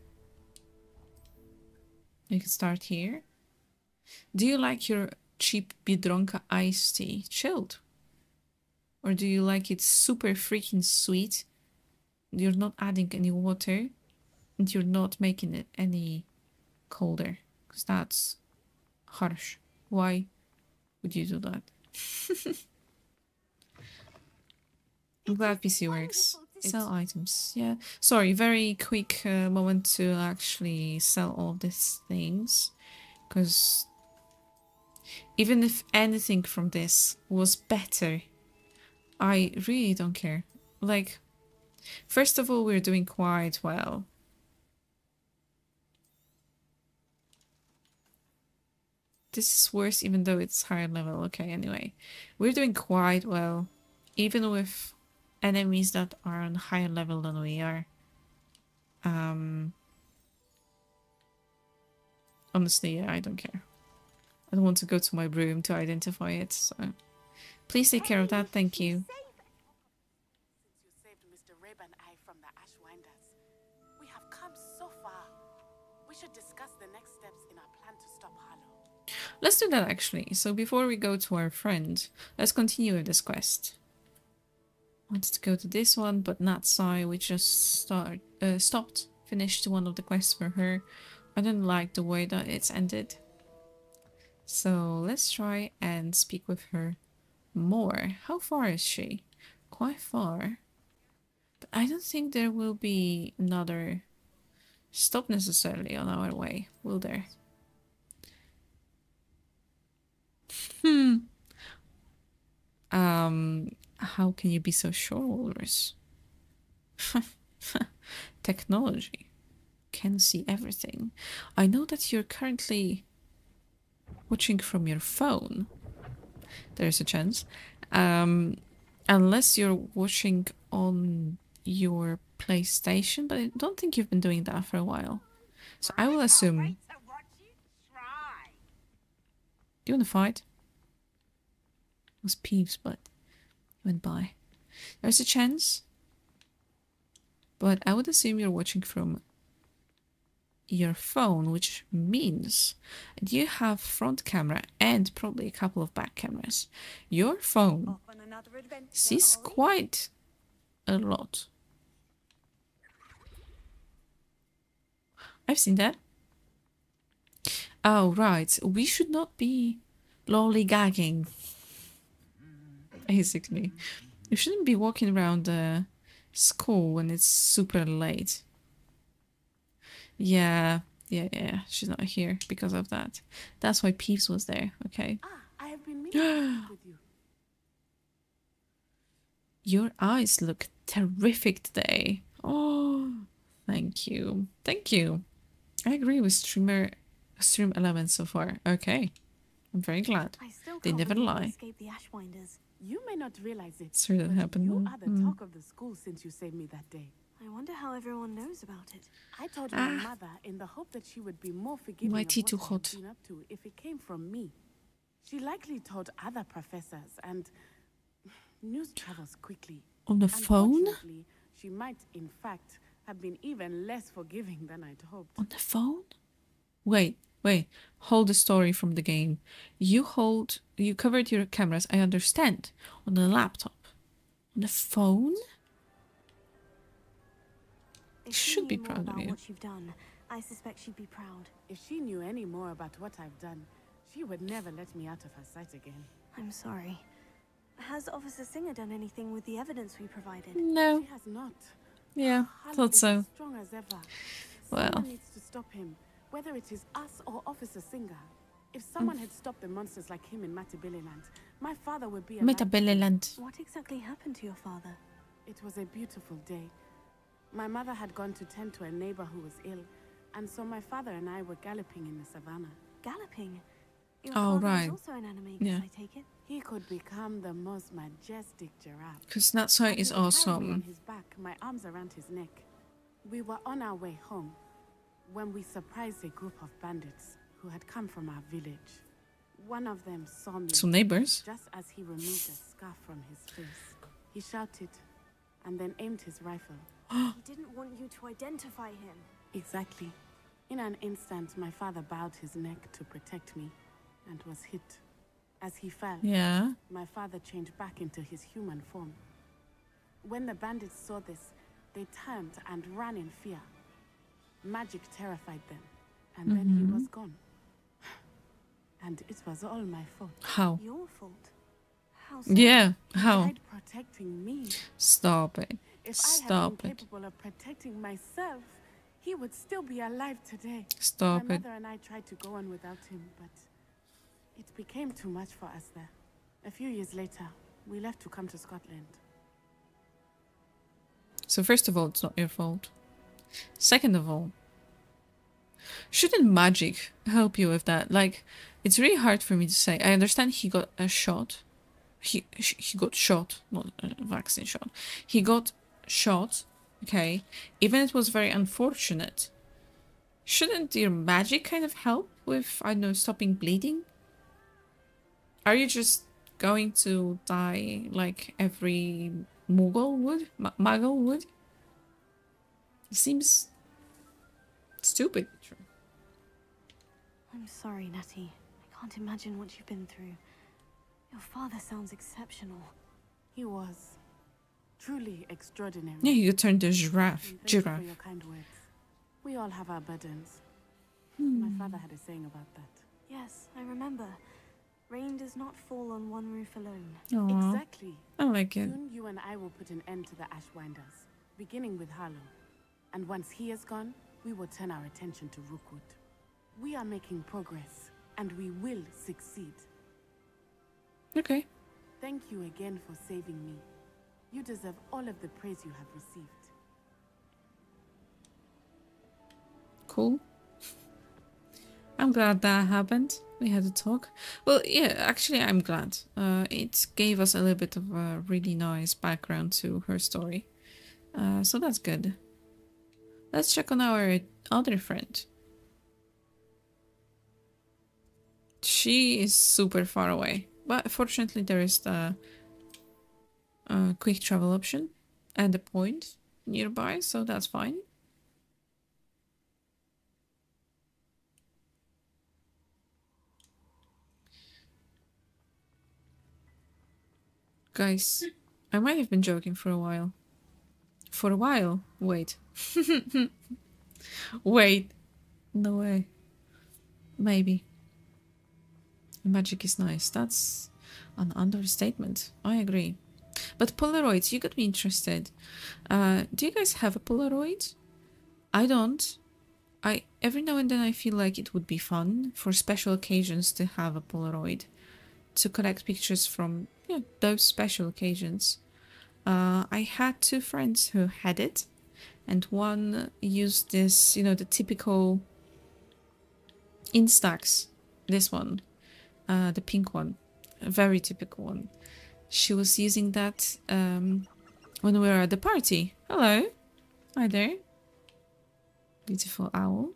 Speaker 1: you can start here. Do you like your cheap Biedronka iced tea? Chilled. Or do you like it super freaking sweet? You're not adding any water and you're not making it any colder. Because that's harsh. Why would you do that? I'm glad PC works. Sell items. Yeah. Sorry, very quick moment to actually sell all of these things. Because even if anything from this was better, I really don't care. Like, first of all, we're doing quite well. This is worse even though it's higher level. Okay, anyway. We're doing quite well. Even with enemies that are on higher level than we are. Honestly, yeah, I don't care. I don't want to go to my room to identify it, so... Please take care of that, thank you.
Speaker 5: Since you saved Mr. Reb and I from the Ashwinders, we have come so far. We should discuss the next steps in our plan to stop Harlow.
Speaker 1: Let's do that actually. So before we go to our friend, let's continue with this quest. I wanted to go to this one, but not Sai. We just stopped, finished one of the quests for her. I didn't like the way that it's ended. So let's try and speak with her more. How far is she? Quite far. But I don't think there will be another stop necessarily on our way, will there? How can you be so sure, Walrus? Technology can see everything. I know that you're currently watching from your phone. There's a chance. Unless you're watching on your PlayStation, but I don't think you've been doing that for a while. So I will assume... Do you want to fight? It was Peeves, but he went by. There's a chance. But I would assume you're watching from your phone, which means you have front camera and probably a couple of back cameras. Your phone sees quite a lot. I've seen that. Oh, right. We should not be lollygagging. Basically. You shouldn't be walking around the school when it's super late. Yeah. She's not here because of that. That's why Peeves was there. Okay.
Speaker 5: I have been meaning to speak with you.
Speaker 1: Your eyes look terrific today. Oh, thank you. Thank you. I agree with stream elements so far. Okay. I'm very glad. They never lie.
Speaker 2: Escape the Ashwinders.
Speaker 5: You may not realize it.
Speaker 1: Sorry that happened.
Speaker 5: You are the talk of the school since you saved me that day.
Speaker 2: I wonder how everyone knows about it.
Speaker 5: I told my mother in the hope that she would be more forgiving
Speaker 1: My
Speaker 5: of
Speaker 1: tea
Speaker 5: what
Speaker 1: too
Speaker 5: I had
Speaker 1: hot.
Speaker 5: been up to if it came from me. She likely told other professors, and news travels quickly.
Speaker 1: On the phone?
Speaker 5: Unfortunately, she might, in fact, have been even less forgiving than I'd hoped.
Speaker 1: On the phone? Wait. Hold the story from the game. You covered your cameras, I understand. On the laptop. On the phone?
Speaker 2: If
Speaker 1: Should be
Speaker 2: knew more
Speaker 1: proud of
Speaker 2: about
Speaker 1: you.
Speaker 2: what you've done, I suspect she'd be proud.
Speaker 5: If she knew any more about what I've done, she would never let me out of her sight again.
Speaker 2: I'm sorry. Has Officer Singer done anything with the evidence we provided?
Speaker 1: No.
Speaker 5: She has not.
Speaker 1: Yeah,
Speaker 5: Harlow
Speaker 1: thought
Speaker 5: is
Speaker 1: so.
Speaker 5: as strong as ever.
Speaker 1: Well.
Speaker 5: Someone needs to stop him, whether it is us or Officer Singer. If someone had stopped the monsters like him in Matabeleland, my father would be alive.
Speaker 1: Matabeleland.
Speaker 2: What exactly happened to your father?
Speaker 5: It was a beautiful day. My mother had gone to tend to a neighbor who was ill, and so my father and I were galloping in the savannah.
Speaker 2: Galloping? Your
Speaker 1: Oh,
Speaker 2: father
Speaker 1: right.
Speaker 2: was also an animagus,
Speaker 1: Yeah.
Speaker 2: I take it?
Speaker 5: He could become the most majestic giraffe.
Speaker 1: Because Natsai
Speaker 5: And
Speaker 1: is
Speaker 5: he would carry me on
Speaker 1: awesome.
Speaker 5: his back, my arms around his neck. We were on our way home when we surprised a group of bandits who had come from our village. One of them saw me
Speaker 1: Some neighbors.
Speaker 5: just as he removed a scarf from his face. He shouted and then aimed his rifle.
Speaker 2: He didn't want you to identify him.
Speaker 5: Exactly. In an instant, my father bowed his neck to protect me and was hit. As he fell,
Speaker 1: Yeah.
Speaker 5: my father changed back into his human form. When the bandits saw this, they turned and ran in fear. Magic terrified them, and then he was gone. And it was all my fault.
Speaker 1: How?
Speaker 2: Your fault? How so?
Speaker 1: Yeah,
Speaker 5: He
Speaker 1: how?
Speaker 5: died protecting me.
Speaker 1: Stop it.
Speaker 5: If I had
Speaker 1: Stop
Speaker 5: been
Speaker 1: it.
Speaker 5: capable of protecting myself, he would still be alive today.
Speaker 1: Stop
Speaker 5: My
Speaker 1: it.
Speaker 5: mother and I tried to go on without him, but it became too much for us there. A few years later, we left to come to Scotland.
Speaker 1: So first of all, it's not your fault. Second of all, shouldn't magic help you with that? Like, it's really hard for me to say. I understand he got a shot. He got shot, not a vaccine shot. He got shot, okay? Even it was very unfortunate. Shouldn't your magic kind of help with, I don't know, stopping bleeding? Are you just going to die like every Muggle would? Muggle would? It seems stupid.
Speaker 2: I'm sorry, Natty. I can't imagine what you've been through. Your father sounds exceptional.
Speaker 5: He was truly extraordinary.
Speaker 1: Yeah, you turned to giraffe.
Speaker 5: Thank you for your kind words. We all have our burdens. My father had a saying about that.
Speaker 2: Yes, I remember. Rain does not fall on one roof alone.
Speaker 1: Aww.
Speaker 5: Exactly.
Speaker 1: I like it.
Speaker 5: Soon you and I will put an end to the Ashwinders, beginning with Harlow. And once he is gone, we will turn our attention to Rookwood. We are making progress, and we will succeed.
Speaker 1: Okay.
Speaker 5: Thank you again for saving me. You deserve all of the praise you have received.
Speaker 1: Cool. I'm glad that happened. We had a talk. Well, yeah, actually, I'm glad. It gave us a little bit of a really nice background to her story. So that's good. Let's check on our other friend. She is super far away. But fortunately, there is the quick travel option and a point nearby, so that's fine. Guys, I might have been joking for a while. For a while? Wait. Wait. No way. Maybe. Magic is nice. That's an understatement. I agree. But Polaroids, you got me interested. Do you guys have a Polaroid? I don't. Every now and then I feel like it would be fun for special occasions to have a Polaroid. To collect pictures from those special occasions. I had two friends who had it, and one used this, the typical Instax, this one, the pink one, a very typical one. She was using that when we were at the party. Hello, hi there, beautiful owl.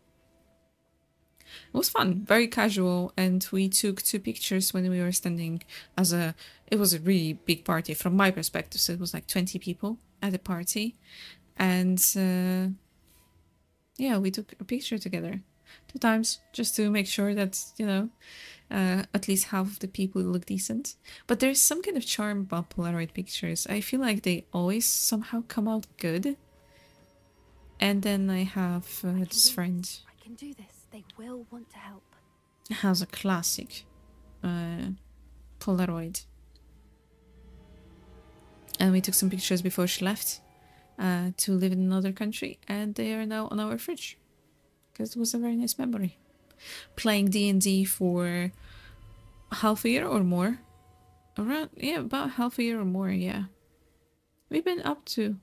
Speaker 1: It was fun, very casual, and we took two pictures when we were standing it was a really big party from my perspective, so it was like 20 people at the party, and yeah, we took a picture together 2 times just to make sure that, at least half of the people look decent. But there's some kind of charm about Polaroid pictures. I feel like they always somehow come out good. And then I have this friend.
Speaker 6: I can do this. They will want to help.
Speaker 1: Has a classic Polaroid. And we took some pictures before she left to live in another country, and they are now on our fridge because it was a very nice memory. Playing D&D for half a year or more. About half a year or more, yeah. We've been up to...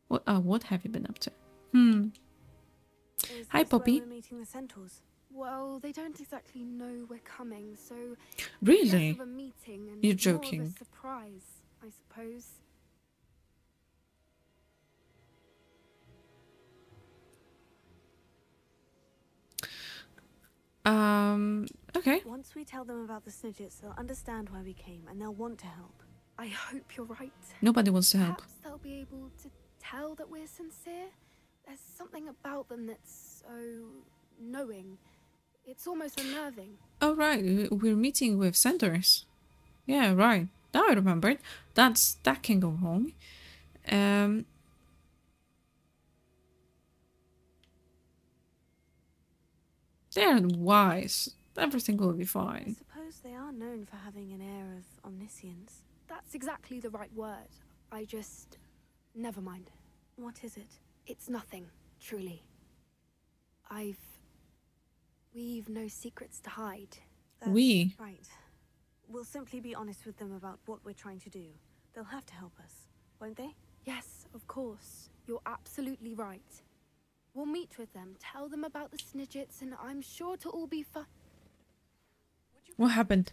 Speaker 1: What have you been up to? Hi, Poppy.
Speaker 2: We're meeting the Centaurs.
Speaker 13: Well, they don't exactly know we're coming, so
Speaker 1: really?
Speaker 13: less of a meeting and
Speaker 1: You're
Speaker 13: more
Speaker 1: joking.
Speaker 13: of a surprise, I suppose.
Speaker 1: Okay.
Speaker 2: Once we tell them about the Snidgets, they'll understand why we came and they'll want to help.
Speaker 13: I hope you're right.
Speaker 1: Nobody wants to help.
Speaker 13: Perhaps they'll be able to tell that we're sincere. There's something about them that's so knowing. It's almost unnerving.
Speaker 1: Oh, right. We're meeting with centaurs. Yeah, right. Now I remembered. That can go wrong. They're wise. Everything will be
Speaker 2: I
Speaker 1: fine.
Speaker 2: suppose they are known for having an air of omniscience.
Speaker 13: That's exactly the right word. I just... Never mind.
Speaker 2: What is it?
Speaker 13: It's nothing, truly. We've no secrets to hide.
Speaker 2: That's
Speaker 1: We.
Speaker 2: right. We'll simply be honest with them about what we're trying to do. They'll have to help us, won't they?
Speaker 13: Yes, of course. You're absolutely right. We'll meet with them, tell them about the Snidgets, and I'm sure to all be fine.
Speaker 1: What happened?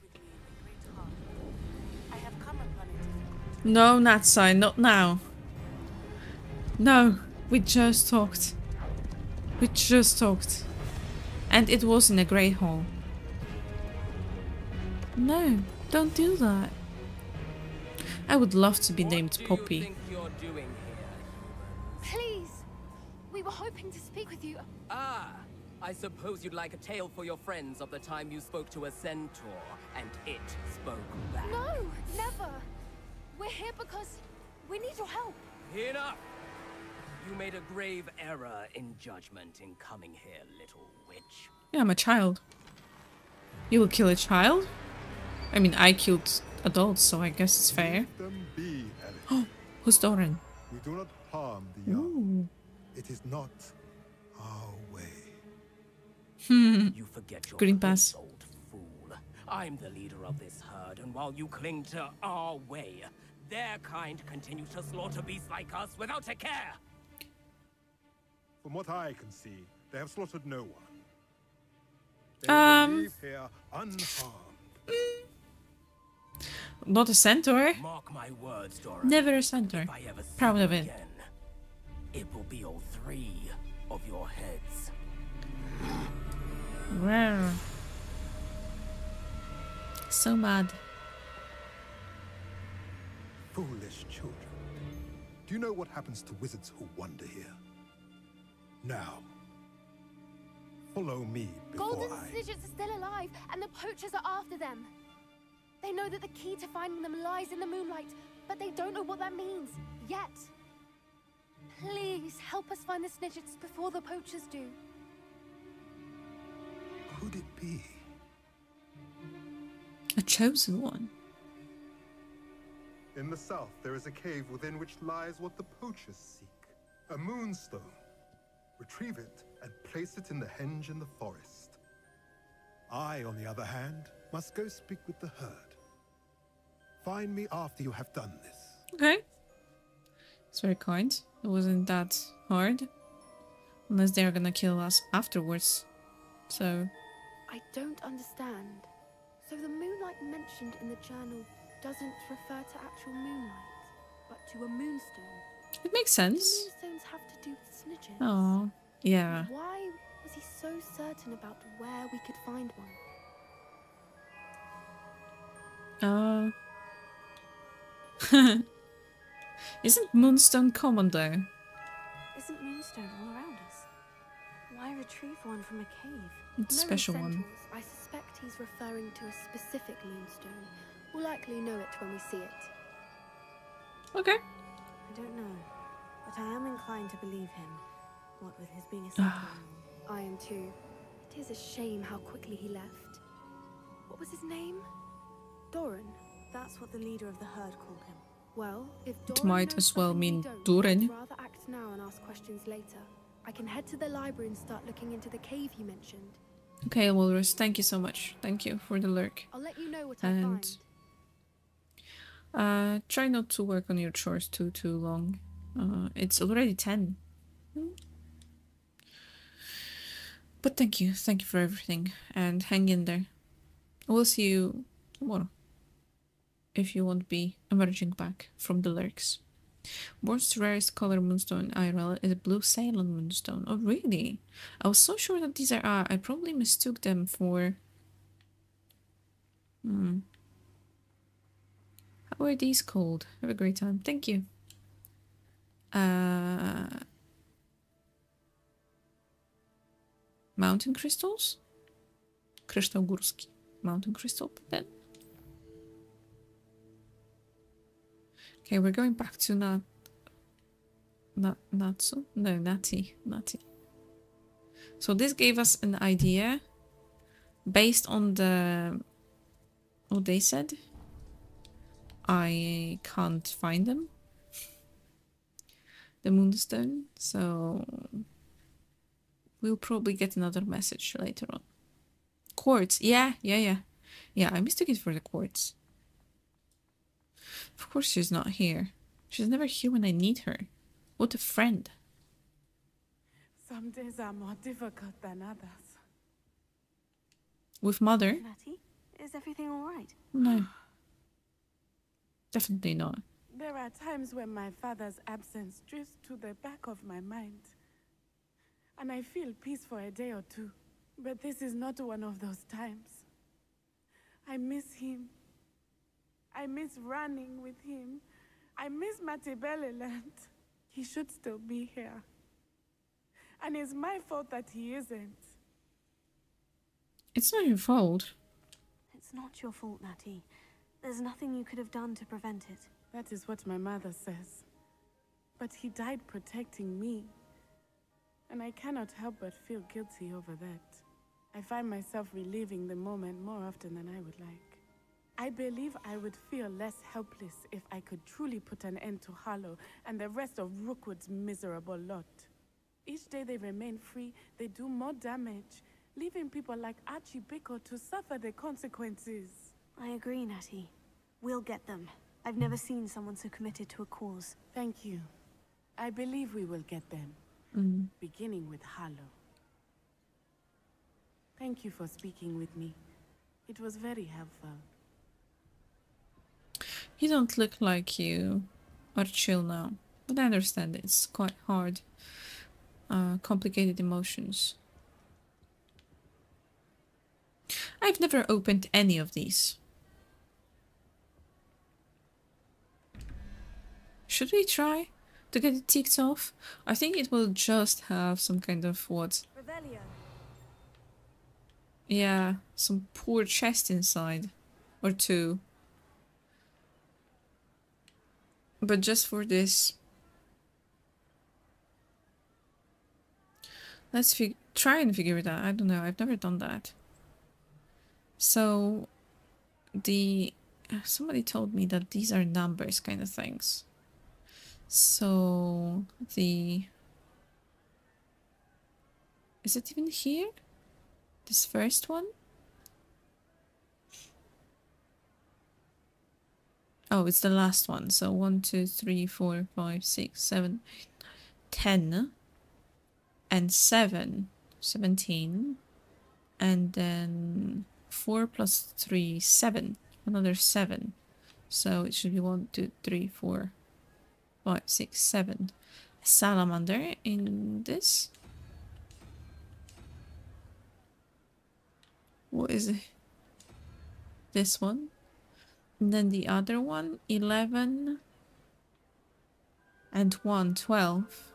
Speaker 5: I have come upon it.
Speaker 1: No, Natsai, not now. No, we just talked. We just talked. And it was in a great hall. No, don't do that. I would love to be named Poppy.
Speaker 13: Please! We were hoping to speak with you.
Speaker 14: Ah, I suppose you'd like a tale for your friends of the time you spoke to a centaur, and it spoke back.
Speaker 13: No, never! We're here because we need your help.
Speaker 14: Enough! You made a grave error in judgment in coming here, little witch.
Speaker 1: Yeah, I'm a child. You will kill a child? I mean, I killed adults, so I guess it's fair.
Speaker 15: Let them be, Alice.
Speaker 1: Oh, who's Doran?
Speaker 15: We do not harm the young.
Speaker 1: Ooh.
Speaker 15: It is not our way.
Speaker 14: You forget your
Speaker 1: Green pass.
Speaker 14: old fool. I'm the leader of this herd, and while you cling to our way, their kind continue to slaughter beasts like us without a care.
Speaker 15: From what I can see, they have slaughtered no one. They will leave here unharmed.
Speaker 1: Not a centaur.
Speaker 14: Mark my words, Doran.
Speaker 1: Never a centaur.
Speaker 14: If I ever see
Speaker 1: Proud
Speaker 14: you
Speaker 1: of it.
Speaker 14: again, it will be all 3 of your heads.
Speaker 1: Wow. So mad.
Speaker 15: Foolish children. Do you know what happens to wizards who wander here? Now, follow me before
Speaker 13: Golden
Speaker 15: I...
Speaker 13: Snidgets are still alive, and the poachers are after them. They know that the key to finding them lies in the moonlight, but they don't know what that means, yet. Please, help us find the Snidgets before the poachers do.
Speaker 15: Could it be?
Speaker 1: A chosen one.
Speaker 15: In the south, there is a cave within which lies what the poachers seek. A moonstone. Retrieve it and place it in the henge in the forest. I, on the other hand, must go speak with the herd. Find me after you have done this.
Speaker 1: Okay. It's very kind. It wasn't that hard. Unless they're gonna kill us afterwards. So...
Speaker 13: I don't understand. So the moonlight mentioned in the journal doesn't refer to actual moonlight, but to a moonstone.
Speaker 1: It makes sense.
Speaker 13: Do moonstones have to do with Snidgets?
Speaker 1: Oh, yeah.
Speaker 13: Why was he so certain about where we could find one?
Speaker 1: Isn't moonstone common though?
Speaker 2: Isn't moonstone all around us? Why retrieve one from a cave?
Speaker 1: It's a special one.
Speaker 13: Centaurs, I suspect he's referring to a specific moonstone. We'll likely know it when we see it.
Speaker 1: Okay.
Speaker 2: I don't know, but I am inclined to believe him. What with his being a centaur.
Speaker 13: I am too. It is a shame how quickly he left. What was his name? Doran.
Speaker 2: That's what the leader of the herd called him.
Speaker 13: Well, if
Speaker 1: It
Speaker 13: Doran
Speaker 1: might
Speaker 13: knows
Speaker 1: as well
Speaker 13: something we
Speaker 1: mean
Speaker 13: don't,
Speaker 1: Doran.
Speaker 13: I'd rather act now and ask questions later. I can head to the library and start looking into the cave you mentioned.
Speaker 1: Okay, Walrus, thank you so much. Thank you for the lurk.
Speaker 13: I'll let you know what I find.
Speaker 1: And try not to work on your chores too long. It's already 10. But thank you for everything, and hang in there. We'll see you tomorrow, if you won't be emerging back from the lurks. World's rarest color moonstone IRL is a blue Ceylon moonstone. Oh really? I was so sure that these are I probably mistook them for... How are these called? Have a great time. Thank you. Mountain crystals? Kryształ Górski. Mountain Crystal then. Okay, we're going back to Natsu? No, Nati. So this gave us an idea based on what they said. I can't find them. The Moonstone, so we'll probably get another message later on. Quartz, yeah, I mistook it for the quartz. Of course she's not here. She's never here when I need her. What a friend.
Speaker 5: Some days are more difficult than others.
Speaker 1: With Mother?
Speaker 2: Natty, is everything all right?
Speaker 1: No. Definitely not.
Speaker 5: There are times when my father's absence drifts to the back of my mind. And I feel peace for a day or two. But this is not one of those times. I miss him. I miss running with him. I miss Matibeleland. He should still be here. And it's my fault that he isn't.
Speaker 1: It's not your fault.
Speaker 2: It's not your fault, Natty. There's nothing you could have done to prevent it.
Speaker 5: That is what my mother says. But he died protecting me. And I cannot help but feel guilty over that. I find myself reliving the moment more often than I would like. I believe I would feel less helpless if I could truly put an end to Harlow and the rest of Rookwood's miserable lot. Each day they remain free, they do more damage, leaving people like Archie Bickle to suffer the consequences.
Speaker 2: I agree, Natty. We'll get them. I've never seen someone so committed to a cause.
Speaker 5: Thank you. I believe we will get them. Beginning with Harlow. Thank you for speaking with me. It was very helpful.
Speaker 1: You don't look like you are chill now. But I understand it's quite hard. Complicated emotions. I've never opened any of these. Should we try to get it ticked off? I think it will just have some kind of what?
Speaker 2: Revelio.
Speaker 1: Yeah, some poor chest inside. Or two. But just for this. Let's try and figure it out. I don't know. I've never done that. So, somebody told me that these are numbers kind of things. So, is it even here? This first one? Oh, it's the last one. So 1, 2, 3, 4, 5, 6, 7, 8, 10. And 7, 17. And then 4 plus 3, 7. Another 7. So it should be 1, 2, 3, 4, 5, 6, 7. A salamander in this. What is it? This one. And then the other one, 11. And 1, 12.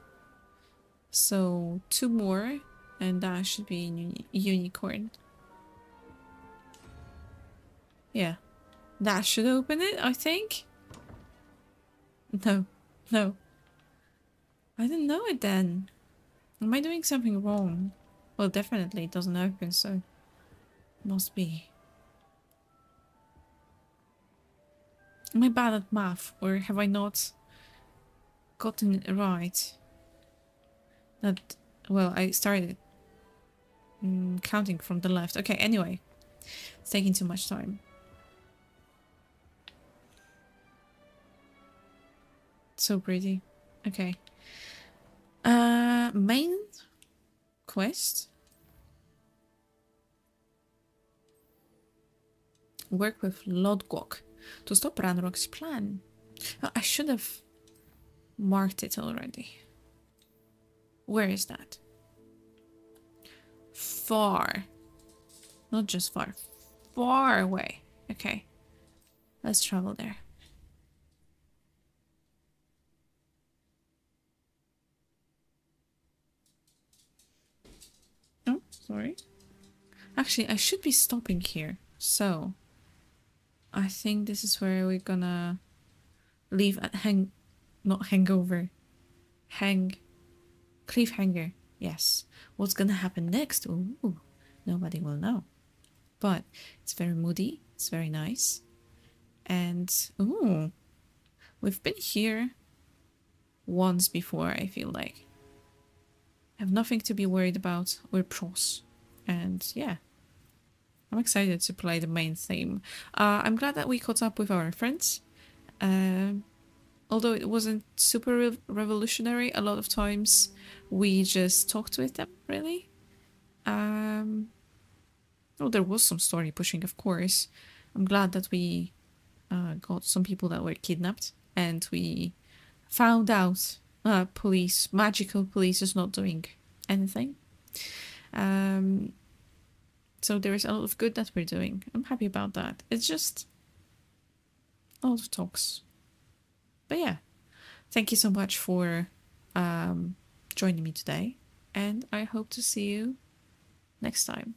Speaker 1: So 2 more. And that should be unicorn. Yeah. That should open it, I think. No. No. I didn't know it then. Am I doing something wrong? Well, definitely it doesn't open, so... Must be. Am I bad at math? Or have I not gotten it right? That... Well, I started counting from the left. Okay, anyway. It's taking too much time. So pretty. Okay. Main quest. Work with Lodgok to stop Ranrock's plan. Oh, I should have marked it already. Where is that? Far. Not just far. Far away. Okay. Let's travel there. Oh, sorry. Actually, I should be stopping here. So, I think this is where we're gonna leave at not hangover. Cliffhanger. Yes. What's gonna happen next? Ooh, nobody will know. But it's very moody. It's very nice. And, ooh, we've been here once before, I feel like. Have nothing to be worried about. We're pros. And yeah, I'm excited to play the main theme. I'm glad that we caught up with our friends. Although it wasn't super revolutionary, a lot of times we just talked with them, really. Oh, there was some story pushing, of course. I'm glad that we got some people that were kidnapped and we found out magical police is not doing anything. So there is a lot of good that we're doing. I'm happy about that. It's just a lot of talks. But yeah, thank you so much for joining me today, and I hope to see you next time.